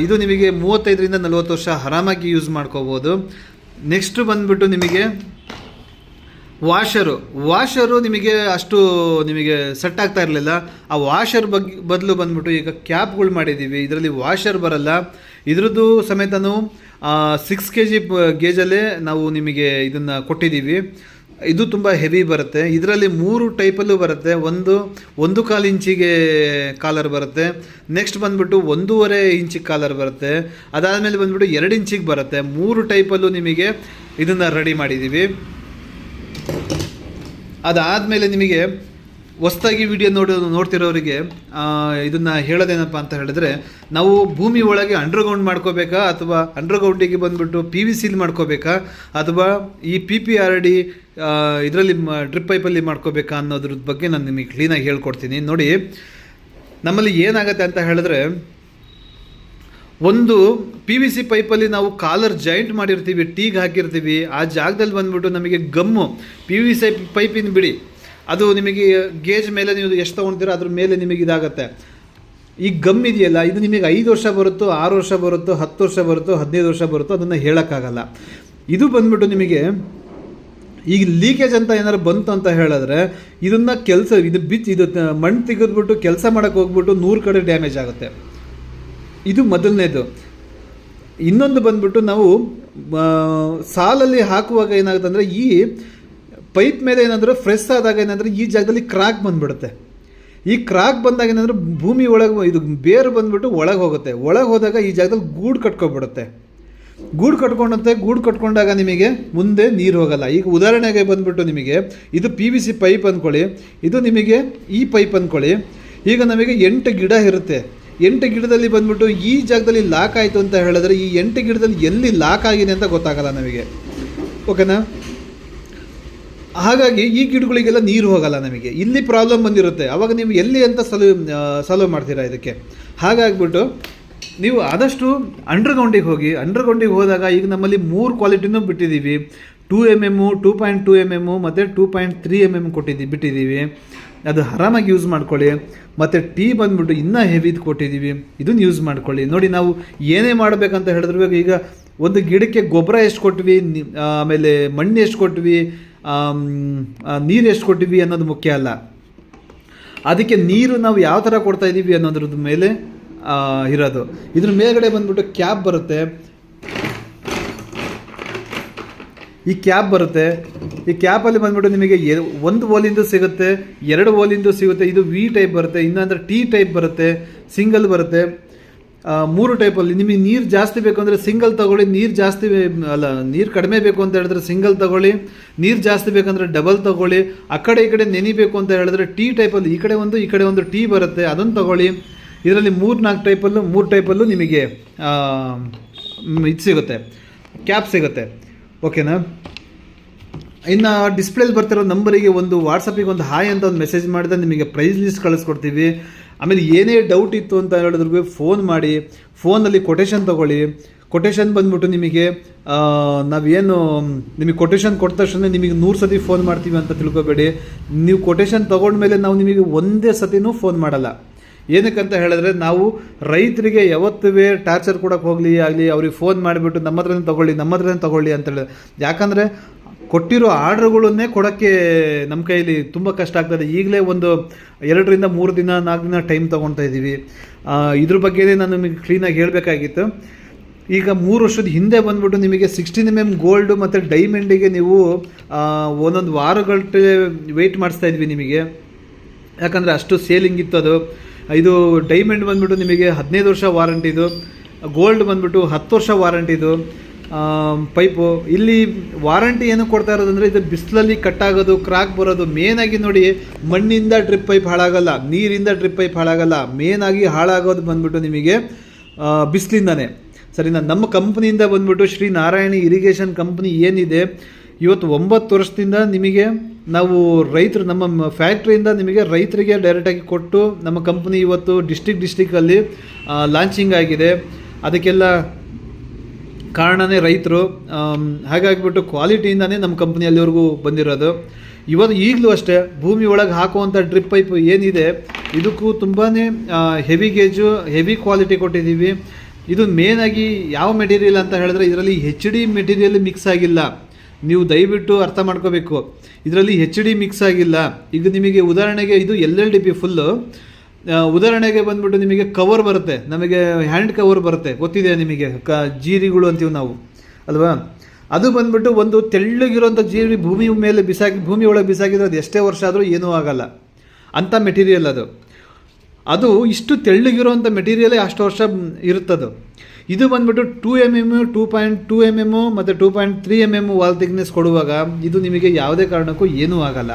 ಇದು ನಿಮಗೆ 35ರಿಂದ 40 ವರ್ಷ ಆರಾಮಾಗಿ ಯೂಸ್ ಮಾಡ್ಕೋಬೋದು. ನೆಕ್ಸ್ಟು ಬಂದ್ಬಿಟ್ಟು ನಿಮಗೆ ವಾಷರು ನಿಮಗೆ ಅಷ್ಟು ಸೆಟ್ ಆಗ್ತಾ ಇರಲಿಲ್ಲ. ಆ ವಾಷರ್ ಬದಲು ಬಂದ್ಬಿಟ್ಟು ಈಗ ಕ್ಯಾಪ್ಗಳು ಮಾಡಿದ್ದೀವಿ. ಇದರಲ್ಲಿ ವಾಷರ್ ಬರಲ್ಲ. ಇದ್ರದ್ದು ಸಮೇತನೂ 6 kg ಗೇಜಲ್ಲೇ ನಾವು ನಿಮಗೆ ಇದನ್ನು ಕೊಟ್ಟಿದ್ದೀವಿ. ಇದು ತುಂಬ ಹೆವಿ ಬರುತ್ತೆ. ಇದರಲ್ಲಿ 3 ಟೈಪಲ್ಲೂ ಬರುತ್ತೆ. 1.25 ಇಂಚಿಗೆ ಕಾಲರ್ ಬರುತ್ತೆ. ನೆಕ್ಸ್ಟ್ ಬಂದ್ಬಿಟ್ಟು 1.5 ಇಂಚಿಗೆ ಕಾಲರ್ ಬರುತ್ತೆ. ಅದಾದಮೇಲೆ ಬಂದ್ಬಿಟ್ಟು 2 ಇಂಚಿಗೆ ಬರುತ್ತೆ. 3 ಟೈಪಲ್ಲೂ ನಿಮಗೆ ಇದನ್ನು ರೆಡಿ ಮಾಡಿದ್ದೀವಿ. ಅದಾದಮೇಲೆ ನಿಮಗೆ ಹೊಸ್ದಾಗಿ ವಿಡಿಯೋ ನೋಡ್ತಿರೋರಿಗೆ ಇದನ್ನು ಹೇಳೋದೇನಪ್ಪ ಅಂತ ಹೇಳಿದ್ರೆ, ನಾವು ಭೂಮಿ ಒಳಗೆ ಅಂಡರ್ಗ್ರೌಂಡ್ ಮಾಡ್ಕೋಬೇಕಾ, ಅಥವಾ ಅಂಡರ್ಗ್ರೌಂಡಿಗೆ ಬಂದುಬಿಟ್ಟು PVCಲಿ ಮಾಡ್ಕೋಬೇಕಾ, ಅಥವಾ ಈ PPRD ಇದರಲ್ಲಿ ಡ್ರಿಪ್ ಪೈಪಲ್ಲಿ ಮಾಡ್ಕೋಬೇಕಾ ಅನ್ನೋದ್ರ ಬಗ್ಗೆ ನಾನು ನಿಮಗೆ ಕ್ಲೀನಾಗಿ ಹೇಳ್ಕೊಡ್ತೀನಿ. ನೋಡಿ, ನಮ್ಮಲ್ಲಿ ಏನಾಗುತ್ತೆ ಅಂತ ಹೇಳಿದ್ರೆ, ಒಂದು PVC ಪೈಪಲ್ಲಿ ನಾವು ಕಾಲರ್ ಜಾಯಿಂಟ್ ಮಾಡಿರ್ತೀವಿ, ಟೀಗೆ ಹಾಕಿರ್ತೀವಿ. ಆ ಜಾಗದಲ್ಲಿ ಬಂದುಬಿಟ್ಟು ನಮಗೆ ಗಮ್ಮು PVC ಪೈಪಿನ ಬಿಡಿ, ಅದು ನಿಮಗೆ ಗೇಜ್ ಮೇಲೆ ನೀವು ಎಷ್ಟು ತೊಗೊಳ್ತೀರೋ ಅದ್ರ ಮೇಲೆ ನಿಮಗೆ ಇದಾಗುತ್ತೆ. ಈ ಗಮ್ ಇದೆಯಲ್ಲ, ಇದು ನಿಮಗೆ 5 ವರ್ಷ ಬರುತ್ತೋ, 6 ವರ್ಷ ಬರುತ್ತೋ, 10 ವರ್ಷ ಬರುತ್ತೋ, 15 ವರ್ಷ ಬರುತ್ತೋ, ಅದನ್ನು ಹೇಳೋಕ್ಕಾಗಲ್ಲ. ಇದು ಬಂದ್ಬಿಟ್ಟು ನಿಮಗೆ ಈಗ ಲೀಕೇಜ್ ಅಂತ ಏನಾದ್ರು ಬಂತು ಅಂತ ಹೇಳಿದ್ರೆ, ಇದನ್ನು ಇದು ಮಣ್ಣು ತೆಗೆದ್ಬಿಟ್ಟು ಕೆಲಸ ಮಾಡೋಕ್ಕೆ ಹೋಗ್ಬಿಟ್ಟು 100 ಕಡೆ ಡ್ಯಾಮೇಜ್ ಆಗುತ್ತೆ. ಇದು ಮೊದಲನೇದು. ಇನ್ನೊಂದು ಬಂದ್ಬಿಟ್ಟು ನಾವು ಸಾಲಲ್ಲಿ ಹಾಕುವಾಗ ಏನಾಗುತ್ತೆ ಅಂದರೆ, ಈ ಪೈಪ್ ಮೇಲೆ ಏನಾದರೂ ಫ್ರೆಶ್ ಆದಾಗ ಏನಾದರೂ ಈ ಜಾಗದಲ್ಲಿ ಕ್ರಾಕ್ ಬಂದುಬಿಡುತ್ತೆ. ಈ ಕ್ರಾಕ್ ಬಂದಾಗ ಏನಾದರೂ ಭೂಮಿ ಒಳಗೆ ಇದು ಬೇರು ಬಂದುಬಿಟ್ಟು ಒಳಗೆ ಹೋಗುತ್ತೆ. ಒಳಗೆ ಹೋದಾಗ ಈ ಜಾಗದಲ್ಲಿ ಗೂಡು ಕಟ್ಕೊಬಿಡುತ್ತೆ. ಗೂಡು ಕಟ್ಕೊಂಡಾಗ ನಿಮಗೆ ಮುಂದೆ ನೀರು ಹೋಗಲ್ಲ. ಈಗ ಉದಾಹರಣೆಗೆ ಬಂದುಬಿಟ್ಟು ನಿಮಗೆ ಇದು PVC ಪೈಪ್ ಅಂದ್ಕೊಳ್ಳಿ, ಇದು ನಿಮಗೆ ಈ ಪೈಪ್ ಅಂದ್ಕೊಳ್ಳಿ. ಈಗ ನಮಗೆ 8 ಗಿಡ ಇರುತ್ತೆ. 8 ಗಿಡದಲ್ಲಿ ಬಂದ್ಬಿಟ್ಟು ಈ ಜಾಗದಲ್ಲಿ ಲಾಕ್ ಆಯಿತು ಅಂತ ಹೇಳಿದ್ರೆ, ಈ 8 ಗಿಡದಲ್ಲಿ ಎಲ್ಲಿ ಲಾಕ್ ಆಗಿದೆ ಅಂತ ಗೊತ್ತಾಗಲ್ಲ ನಮಗೆ. ಓಕೆನಾ? ಹಾಗಾಗಿ ಈ ಗಿಡಗಳಿಗೆಲ್ಲ ನೀರು ಹೋಗಲ್ಲ ನಮಗೆ. ಇಲ್ಲಿ ಪ್ರಾಬ್ಲಮ್ ಬಂದಿರುತ್ತೆ. ಆವಾಗ ನೀವು ಎಲ್ಲಿ ಅಂತ ಸಾಲ್ವ್ ಮಾಡ್ತೀರಾ ಇದಕ್ಕೆ. ಹಾಗಾಗ್ಬಿಟ್ಟು ನೀವು ಆದಷ್ಟು ಅಂಡರ್ಗ್ರೌಂಡಿಗೆ ಹೋದಾಗ ಈಗ ನಮ್ಮಲ್ಲಿ 3 ಕ್ವಾಲಿಟಿನೂ ಬಿಟ್ಟಿದ್ದೀವಿ. 2mm, 2.2 mm ಮತ್ತು 2.3 mm ಬಿಟ್ಟಿದ್ದೀವಿ. ಅದು ಆರಾಮಾಗಿ ಯೂಸ್ ಮಾಡ್ಕೊಳ್ಳಿ. ಮತ್ತು ಟೀ ಬಂದುಬಿಟ್ಟು ಇನ್ನೂ ಹೆವಿದು ಕೊಟ್ಟಿದ್ದೀವಿ, ಇದನ್ನು ಯೂಸ್ ಮಾಡ್ಕೊಳ್ಳಿ. ನೋಡಿ, ನಾವು ಏನೇ ಮಾಡಬೇಕಂತ ಹೇಳಿದ್ರು ಈಗ ಒಂದು ಗಿಡಕ್ಕೆ ಗೊಬ್ಬರ ಎಷ್ಟು ಕೊಟ್ವಿ, ಆಮೇಲೆ ಮಣ್ಣು ಎಷ್ಟು ಕೊಟ್ವಿ, ನೀರು ಎಷ್ಟು ಕೊಟ್ಟಿವಿ ಅನ್ನೋದು ಮುಖ್ಯ ಅಲ್ಲ. ಅದಕ್ಕೆ ನೀರು ನಾವು ಯಾವ ಥರ ಕೊಡ್ತಾ ಇದ್ದೀವಿ ಅನ್ನೋದ್ರದ್ದು ಮೇಲೆ ಇರೋದು. ಇದ್ರ ಮೇಲ್ಗಡೆ ಬಂದ್ಬಿಟ್ಟು ಕ್ಯಾಪ್ ಬರುತ್ತೆ. ಈ ಕ್ಯಾಪಲ್ಲಿ ಬಂದ್ಬಿಟ್ಟು ನಿಮಗೆ 1 ಓಲಿಂದು ಸಿಗುತ್ತೆ, 2 ಓಲಿಂದು ಸಿಗುತ್ತೆ. ಇದು ವಿ ಟೈಪ್ ಬರುತ್ತೆ, ಇನ್ನೊಂದ್ರೆ ಟಿ ಟೈಪ್ ಬರುತ್ತೆ, ಸಿಂಗಲ್ ಬರುತ್ತೆ. 3 ಟೈಪಲ್ಲಿ ನಿಮಗೆ ನೀರು ಜಾಸ್ತಿ ಬೇಕು ಅಂದರೆ ಸಿಂಗಲ್ ತೊಗೊಳ್ಳಿ, ನೀರು ಕಡಿಮೆ ಬೇಕು ಅಂತ ಹೇಳಿದ್ರೆ ಸಿಂಗಲ್ ತೊಗೊಳ್ಳಿ, ನೀರು ಜಾಸ್ತಿ ಬೇಕಂದರೆ ಡಬಲ್ ತೊಗೊಳ್ಳಿ. ಆ ಕಡೆ ಈ ಕಡೆ ನೆನಿಬೇಕು ಅಂತ ಹೇಳಿದ್ರೆ ಟೀ ಟೈಪಲ್ಲಿ ಈ ಕಡೆ ಒಂದು ಟೀ ಬರುತ್ತೆ, ಅದನ್ನು ತೊಗೊಳ್ಳಿ. ಇದರಲ್ಲಿ 3 ಟೈಪಲ್ಲೂ ನಿಮಗೆ ಇದು ಸಿಗುತ್ತೆ, ಕ್ಯಾಪ್ ಸಿಗುತ್ತೆ. ಓಕೆನಾ? ಇನ್ನು ಡಿಸ್ಪ್ಲೇಲಿ ಬರ್ತಿರೋ ನಂಬರಿಗೆ ಒಂದು ವಾಟ್ಸಪ್ಪಿಗೆ ಒಂದು ಹಾಯ್ ಅಂತ ಒಂದು ಮೆಸೇಜ್ ಮಾಡಿದ್ರೆ ನಿಮಗೆ ಪ್ರೈಸ್ ಲಿಸ್ಟ್ ಕಳಿಸ್ಕೊಡ್ತೀವಿ. ಆಮೇಲೆ ಏನೇ ಡೌಟ್ ಇತ್ತು ಅಂತ ಹೇಳಿದ್ರು ಫೋನ್ ಮಾಡಿ, ಫೋನಲ್ಲಿ ಕೊಟೇಶನ್ ತೊಗೊಳ್ಳಿ. ಕೊಟೇಶನ್ ಬಂದ್ಬಿಟ್ಟು ನಿಮಗೆ ನಾವೇನು ನಿಮಗೆ ಕೊಟೇಶನ್ ಕೊಟ್ಟ ತಕ್ಷಣ ನಿಮಗೆ 100 ಸತಿ ಫೋನ್ ಮಾಡ್ತೀವಿ ಅಂತ ತಿಳ್ಕೊಬೇಡಿ. ನೀವು ಕೊಟೇಶನ್ ತೊಗೊಂಡ್ಮೇಲೆ ನಾವು ನಿಮಗೆ ಒಂದೇ ಸತಿನೂ ಫೋನ್ ಮಾಡಲ್ಲ. ಏನಕ್ಕಂತ ಹೇಳಿದ್ರೆ ನಾವು ರೈತರಿಗೆ ಯಾವತ್ತೂ ಟಾರ್ಚರ್ ಕೊಡೋಕ್ಕೆ ಆಗಲಿ ಅವ್ರಿಗೆ ಫೋನ್ ಮಾಡಿಬಿಟ್ಟು ನಮ್ಮ ಹತ್ರನೇ ತೊಗೊಳ್ಳಿ ಅಂತ ಹೇಳಿದ್ರೆ, ಯಾಕಂದರೆ ಕೊಟ್ಟಿರೋ ಆರ್ಡ್ರುಗಳನ್ನೇ ಕೊಡೋಕ್ಕೆ ನಮ್ಮ ಕೈಯಲ್ಲಿ ತುಂಬ ಕಷ್ಟ ಆಗ್ತದೆ. ಈಗಲೇ ಒಂದು 2 ರಿಂದ 3 ದಿನ 4 ದಿನ ಟೈಮ್ ತೊಗೊಳ್ತಾ ಇದ್ದೀವಿ. ಇದ್ರ ಬಗ್ಗೆ ನಾನು ನಿಮಗೆ ಕ್ಲೀನಾಗಿ ಹೇಳಬೇಕಾಗಿತ್ತು. ಈಗ 3 ವರ್ಷದ ಹಿಂದೆ ಬಂದುಬಿಟ್ಟು ನಿಮಗೆ 16mm ಗೋಲ್ಡು ಮತ್ತು ಡೈಮಂಡಿಗೆ ನೀವು ಒಂದೊಂದು ವಾರಗಟ್ಟೆ ವೆಯ್ಟ್ ಮಾಡಿಸ್ತಾ ಇದ್ವಿ ನಿಮಗೆ, ಯಾಕಂದರೆ ಅಷ್ಟು ಸೇಲಿಂಗ್ ಇತ್ತು ಅದು. ಇದು ಡೈಮಂಡ್ ಬಂದುಬಿಟ್ಟು ನಿಮಗೆ 15 ವರ್ಷ ವಾರಂಟಿದು, ಗೋಲ್ಡ್ ಬಂದುಬಿಟ್ಟು 10 ವರ್ಷ ವಾರಂಟಿದು ಪೈಪು. ಇಲ್ಲಿ ವಾರಂಟಿ ಏನು ಕೊಡ್ತಾ ಇರೋದಂದರೆ ಇದು ಬಿಸಿಲಲ್ಲಿ ಕಟ್ಟಾಗೋದು, ಕ್ರಾಕ್ ಬರೋದು. ಮೇನಾಗಿ ನೋಡಿ, ಮಣ್ಣಿಂದ ಡ್ರಿಪ್ ಪೈಪ್ ಹಾಳಾಗಲ್ಲ, ನೀರಿಂದ ಡ್ರಿಪ್ ಪೈಪ್ ಹಾಳಾಗಲ್ಲ. ಮೇನಾಗಿ ಹಾಳಾಗೋದು ಬಂದುಬಿಟ್ಟು ನಿಮಗೆ ಬಿಸಿಲಿಂದನೇ. ಸರಿನಾ? ನಮ್ಮ ಕಂಪ್ನಿಯಿಂದ ಬಂದುಬಿಟ್ಟು ಶ್ರೀ ನಾರಾಯಣಿ ಇರಿಗೇಷನ್ ಕಂಪ್ನಿ ಏನಿದೆ, ಇವತ್ತು 9 ವರ್ಷದಿಂದ ನಿಮಗೆ ನಾವು ರೈತರು ನಮ್ಮ ಫ್ಯಾಕ್ಟ್ರಿಯಿಂದ ನಿಮಗೆ ರೈತರಿಗೆ ಡೈರೆಕ್ಟಾಗಿ ಕೊಟ್ಟು ನಮ್ಮ ಕಂಪ್ನಿ ಇವತ್ತು ಡಿಸ್ಟಿಕಲ್ಲಿ ಲಾಂಚಿಂಗ್ ಆಗಿದೆ. ಅದಕ್ಕೆಲ್ಲ ಕಾರಣನೇ ರೈತರು. ಹಾಗಾಗಿಬಿಟ್ಟು ಕ್ವಾಲಿಟಿಯಿಂದನೇ ನಮ್ಮ ಕಂಪ್ನಿ ಅಲ್ಲಿವರೆಗೂ ಬಂದಿರೋದು. ಈಗಲೂ ಅಷ್ಟೇ ಭೂಮಿ ಒಳಗೆ ಹಾಕುವಂಥ ಡ್ರಿಪ್ ಪೈಪ್ ಏನಿದೆ ಇದಕ್ಕೂ ತುಂಬಾ ಹೆವಿ ಗೇಜು, ಹೆವಿ ಕ್ವಾಲಿಟಿ ಕೊಟ್ಟಿದ್ದೀವಿ. ಇದು ಮೇನಾಗಿ ಯಾವ ಮೆಟೀರಿಯಲ್ ಅಂತ ಹೇಳಿದ್ರೆ ಇದರಲ್ಲಿ HD ಮೆಟೀರಿಯಲ್ ಮಿಕ್ಸ್ ಆಗಿಲ್ಲ. ನೀವು ದಯವಿಟ್ಟು ಅರ್ಥ ಮಾಡ್ಕೋಬೇಕು, ಇದರಲ್ಲಿ HD ಮಿಕ್ಸ್ ಆಗಿಲ್ಲ. ಈಗ ನಿಮಗೆ ಉದಾಹರಣೆಗೆ ಇದು LLDP ಫುಲ್ಲು. ಉದಾಹರಣೆಗೆ ಬಂದುಬಿಟ್ಟು ನಿಮಗೆ ಕವರ್ ಬರುತ್ತೆ, ನಮಗೆ ಹ್ಯಾಂಡ್ ಕವರ್ ಬರುತ್ತೆ, ಗೊತ್ತಿದೆ ನಿಮಗೆ, ಜೀರಿಗಳು ಅಂತೀವಿ ನಾವು ಅಲ್ವಾ. ಅದು ಬಂದುಬಿಟ್ಟು ಒಂದು ತೆಳ್ಳಗಿರೋಂಥ ಜೀರಿ ಭೂಮಿ ಒಳಗೆ ಬಿಸಾಕಿದ್ರೆ ಅದು ಎಷ್ಟೇ ವರ್ಷ ಆದರೂ ಏನೂ ಆಗಲ್ಲ ಅಂಥ ಮೆಟೀರಿಯಲ್ ಅದು. ಅದು ಇಷ್ಟು ತೆಳ್ಳಗಿರೋಂಥ ಮೆಟೀರಿಯಲೇ ಅಷ್ಟು ವರ್ಷ ಇರುತ್ತದು. ಇದು ಬಂದುಬಿಟ್ಟು 2mm, 2.2 mm ಮತ್ತು 2.3 mm ವಾಲ್ ಥಿಕ್ನೆಸ್ ಕೊಡುವಾಗ ಇದು ನಿಮಗೆ ಯಾವುದೇ ಕಾರಣಕ್ಕೂ ಏನೂ ಆಗಲ್ಲ.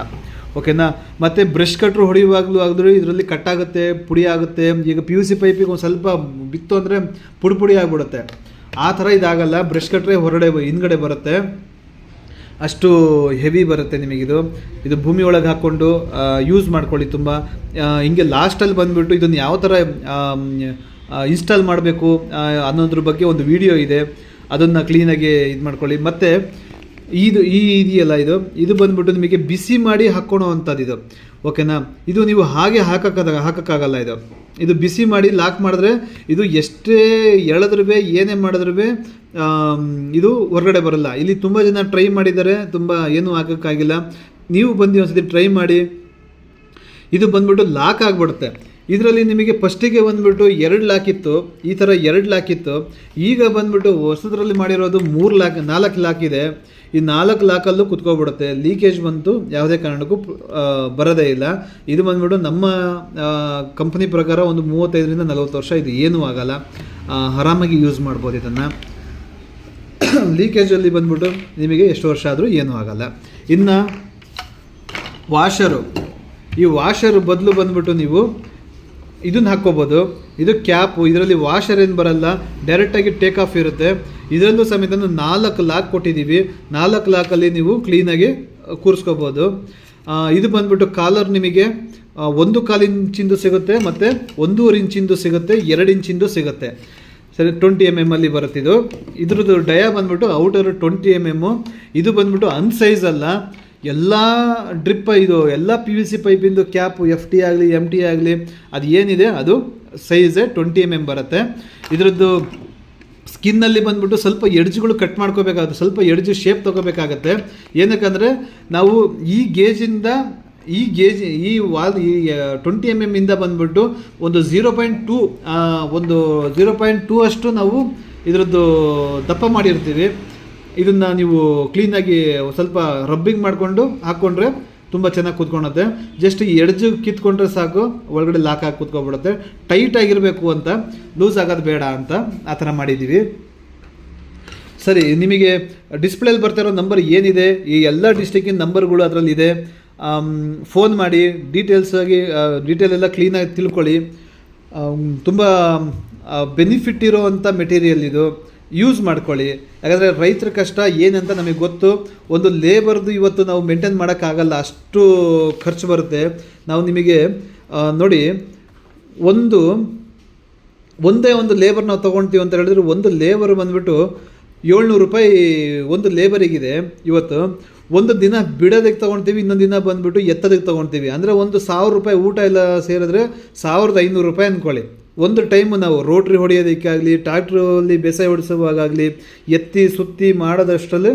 ಓಕೆನಾ? ಮತ್ತು ಬ್ರಷ್ ಕಟ್ರು ಹೊಡೆಯುವಾಗಲೂ ಆದರೂ ಇದರಲ್ಲಿ ಕಟ್ಟಾಗುತ್ತೆ, ಪುಡಿ ಆಗುತ್ತೆ. ಈಗ PVC ಪೈಪಿಗೆ ಒಂದು ಸ್ವಲ್ಪ ಬಿತ್ತು ಅಂದರೆ ಪುಡಿ ಆಗಿಬಿಡುತ್ತೆ. ಆ ಥರ ಇದಾಗಲ್ಲ. ಬ್ರಷ್ ಕಟ್ರೆ ಹಿಂದ್ಗಡೆ ಬರುತ್ತೆ, ಅಷ್ಟು ಹೆವಿ ಬರುತ್ತೆ ನಿಮಗಿದು. ಇದು ಭೂಮಿ ಒಳಗೆ ಹಾಕ್ಕೊಂಡು ಯೂಸ್ ಮಾಡ್ಕೊಳ್ಳಿ. ತುಂಬ ಹಿಂಗೆ ಲಾಸ್ಟಲ್ಲಿ ಬಂದುಬಿಟ್ಟು ಇದನ್ನು ಯಾವ ಥರ ಇನ್ಸ್ಟಾಲ್ ಮಾಡಬೇಕು ಅನ್ನೋದ್ರ ಬಗ್ಗೆ ಒಂದು ವಿಡಿಯೋ ಇದೆ, ಅದನ್ನು ಕ್ಲೀನಾಗಿ ಇದು ಮಾಡ್ಕೊಳ್ಳಿ. ಮತ್ತು ಇದೆಯಲ್ಲ ಇದು ಬಂದುಬಿಟ್ಟು ನಿಮಗೆ ಬಿಸಿ ಮಾಡಿ ಹಾಕ್ಕೊಳೋ ಅಂಥದ್ದು ಇದು. ಓಕೆನಾ? ಇದು ನೀವು ಹಾಗೆ ಹಾಕೋಕ್ಕಾಗಲ್ಲ. ಇದು ಬಿಸಿ ಮಾಡಿ ಲಾಕ್ ಮಾಡಿದ್ರೆ ಇದು ಎಷ್ಟೇ ಎಳೆದ್ರೂ ಏನೇ ಮಾಡಿದ್ರೂ ಇದು ಹೊರಗಡೆ ಬರಲ್ಲ. ಇಲ್ಲಿ ತುಂಬ ಜನ ಟ್ರೈ ಮಾಡಿದ್ದಾರೆ, ತುಂಬ ಏನೂ ಹಾಕೋಕ್ಕಾಗಿಲ್ಲ. ನೀವು ಬಂದು ಒಂದ್ಸತಿ ಟ್ರೈ ಮಾಡಿ. ಇದು ಬಂದುಬಿಟ್ಟು ಲಾಕ್ ಆಗಿಬಿಡುತ್ತೆ. ಇದರಲ್ಲಿ ನಿಮಗೆ ಫಸ್ಟಿಗೆ ಬಂದುಬಿಟ್ಟು 2 ಲಾಕ್ ಇತ್ತು, ಈ ಥರ 2 ಲಾಕ್ ಇತ್ತು. ಈಗ ಬಂದುಬಿಟ್ಟು ಹೊಸದ್ರಲ್ಲಿ ಮಾಡಿರೋದು 4 ಲಾಕ್ ಇದೆ. ಈ 4 ಲಾಕಲ್ಲೂ ಕುತ್ಕೊಬಿಡುತ್ತೆ. ಲೀಕೇಜ್ ಬಂತು ಯಾವುದೇ ಕಾರಣಕ್ಕೂ ಬರೋದೇ ಇಲ್ಲ. ಇದು ಬಂದುಬಿಟ್ಟು ನಮ್ಮ ಕಂಪ್ನಿ ಪ್ರಕಾರ ಒಂದು 35 ರಿಂದ 40 ವರ್ಷ ಇದು ಏನೂ ಆಗಲ್ಲ, ಆರಾಮಾಗಿ ಯೂಸ್ ಮಾಡ್ಬೋದು ಇದನ್ನು. ಲೀಕೇಜಲ್ಲಿ ಬಂದುಬಿಟ್ಟು ನಿಮಗೆ ಎಷ್ಟು ವರ್ಷ ಆದರೂ ಏನೂ ಆಗಲ್ಲ. ಇನ್ನು ವಾಷರು, ಈ ವಾಷರ್ ಬದಲು ಬಂದುಬಿಟ್ಟು ನೀವು ಇದನ್ನು ಹಾಕ್ಕೋಬೋದು. ಇದು ಕ್ಯಾಪು, ಇದರಲ್ಲಿ ವಾಷರ್ ಏನು ಬರಲ್ಲ, ಡೈರೆಕ್ಟಾಗಿ ಟೇಕ್ ಆಫ್ ಇರುತ್ತೆ. ಇದರಲ್ಲೂ ಸಮೇತ 4 ಲಾಕ್ ಕೊಟ್ಟಿದ್ದೀವಿ. 4 ಲಾಕಲ್ಲಿ ನೀವು ಕ್ಲೀನಾಗಿ ಕೂರಿಸ್ಕೋಬೋದು. ಇದು ಬಂದ್ಬಿಟ್ಟು ಕಾಲರ್ ನಿಮಗೆ 1.25 ಇಂಚಿಂದು ಸಿಗುತ್ತೆ, ಮತ್ತು 1.5 ಇಂಚಿಂದು ಸಿಗುತ್ತೆ, 2 ಇಂಚಿಂದು ಸಿಗುತ್ತೆ. ಸರಿ, 20 mm ಅಲ್ಲಿ ಬರುತ್ತಿದ್ದು. ಇದ್ರದ್ದು ಡಯಾ ಬಂದ್ಬಿಟ್ಟು ಔಟರ್ 20 mm. ಇದು ಬಂದ್ಬಿಟ್ಟು ಅನ್ಸೈಜ್ ಅಲ್ಲ, ಎಲ್ಲ ಡ್ರಿಪ್ ಇದು ಎಲ್ಲ PVC ಪೈಪಿಂದು ಕ್ಯಾಪ್ FT ಆಗಲಿ MT ಆಗಲಿ ಅದು ಏನಿದೆ ಅದು ಸೈಜೇ 20 mm ಬರುತ್ತೆ. ಇದರದ್ದು ಸ್ಕಿನ್ನಲ್ಲಿ ಬಂದ್ಬಿಟ್ಟು ಸ್ವಲ್ಪ ಎಡ್ಜ್ಗಳು ಕಟ್ ಮಾಡ್ಕೋಬೇಕಾಗುತ್ತೆ, ಸ್ವಲ್ಪ ಎಡ್ಜ್ ಶೇಪ್ ತೊಗೋಬೇಕಾಗತ್ತೆ. ಏನಕ್ಕಂದರೆ ನಾವು ಈ ಗೇಜಿಂದ ಈ 20 mm ಇಂದ ಬಂದ್ಬಿಟ್ಟು ಒಂದು 0.2 ಅಷ್ಟು ನಾವು ಇದರದ್ದು ದಪ್ಪ ಮಾಡಿರ್ತೀವಿ. ಇದನ್ನು ನೀವು ಕ್ಲೀನಾಗಿ ಸ್ವಲ್ಪ ರಬ್ಬಿಂಗ್ ಮಾಡಿಕೊಂಡು ಹಾಕ್ಕೊಂಡ್ರೆ ತುಂಬ ಚೆನ್ನಾಗಿ ಕೂತ್ಕೊಳುತ್ತೆ. ಜಸ್ಟ್ ಈ ಎಡ್ಜ್ ಕಿತ್ಕೊಂಡ್ರೆ ಸಾಕು, ಒಳಗಡೆ ಲಾಕ್ ಹಾಕಿ ಕೂತ್ಕೊಬಿಡುತ್ತೆ. ಟೈಟ್ ಆಗಿರಬೇಕು ಅಂತ, ಲೂಸ್ ಆಗೋದು ಬೇಡ ಅಂತ ಆ ಥರ ಮಾಡಿದ್ದೀವಿ. ಸರಿ, ನಿಮಗೆ ಡಿಸ್ಪ್ಲೇಲಿ ಬರ್ತಾ ಇರೋ ನಂಬರ್ ಏನಿದೆ, ಈ ಎಲ್ಲ ಡಿಸ್ಟ್ರಿಕ್ಕಿನ ನಂಬರ್ಗಳು ಅದರಲ್ಲಿದೆ. ಫೋನ್ ಮಾಡಿ ಡೀಟೇಲ್ ಎಲ್ಲ ಕ್ಲೀನಾಗಿ ತಿಳ್ಕೊಳ್ಳಿ. ತುಂಬ ಬೆನಿಫಿಟ್ ಇರೋವಂಥ ಮೆಟೀರಿಯಲ್ ಇದು, ಯೂಸ್ ಮಾಡ್ಕೊಳ್ಳಿ. ಯಾಕಂದರೆ ರೈತರ ಕಷ್ಟ ಏನಂತ ನಮಗೆ ಗೊತ್ತು. ಒಂದು ಲೇಬರ್ದು ಇವತ್ತು ನಾವು ಮೇಂಟೈನ್ ಮಾಡೋಕ್ಕಾಗಲ್ಲ, ಅಷ್ಟು ಖರ್ಚು ಬರುತ್ತೆ. ನಾವು ನಿಮಗೆ ನೋಡಿ, ಒಂದೇ ಒಂದು ಲೇಬರ್ ನಾವು ತೊಗೊಳ್ತೀವಿ ಅಂತ ಹೇಳಿದ್ರೆ, ಒಂದು ಲೇಬರ್ ಬಂದುಬಿಟ್ಟು 700 ರೂಪಾಯಿ ಒಂದು ಲೇಬರಿಗಿದೆ. ಇವತ್ತು ಒಂದು ದಿನ ಬಿಡೋದಕ್ಕೆ ತೊಗೊಳ್ತೀವಿ, ಇನ್ನೊಂದು ದಿನ ಬಂದುಬಿಟ್ಟು ಎತ್ತೋದಕ್ಕೆ ತೊಗೊಳ್ತೀವಿ. ಅಂದರೆ ಒಂದು 1000 ರೂಪಾಯಿ ಊಟ ಎಲ್ಲ ಸೇರಿದ್ರೆ 1500 ರೂಪಾಯಿ ಅಂದ್ಕೊಳ್ಳಿ. ಒಂದು ಟೈಮು ನಾವು ರೋಟ್ರಿ ಹೊಡೆಯೋದಕ್ಕಾಗಲಿ, ಟ್ರ್ಯಾಕ್ಟ್ರಲ್ಲಿ ಬೇಸಾಯ ಹೊಡಿಸುವಾಗಲಿ, ಎತ್ತಿ ಸುತ್ತಿ ಮಾಡೋದಷ್ಟರಲ್ಲಿ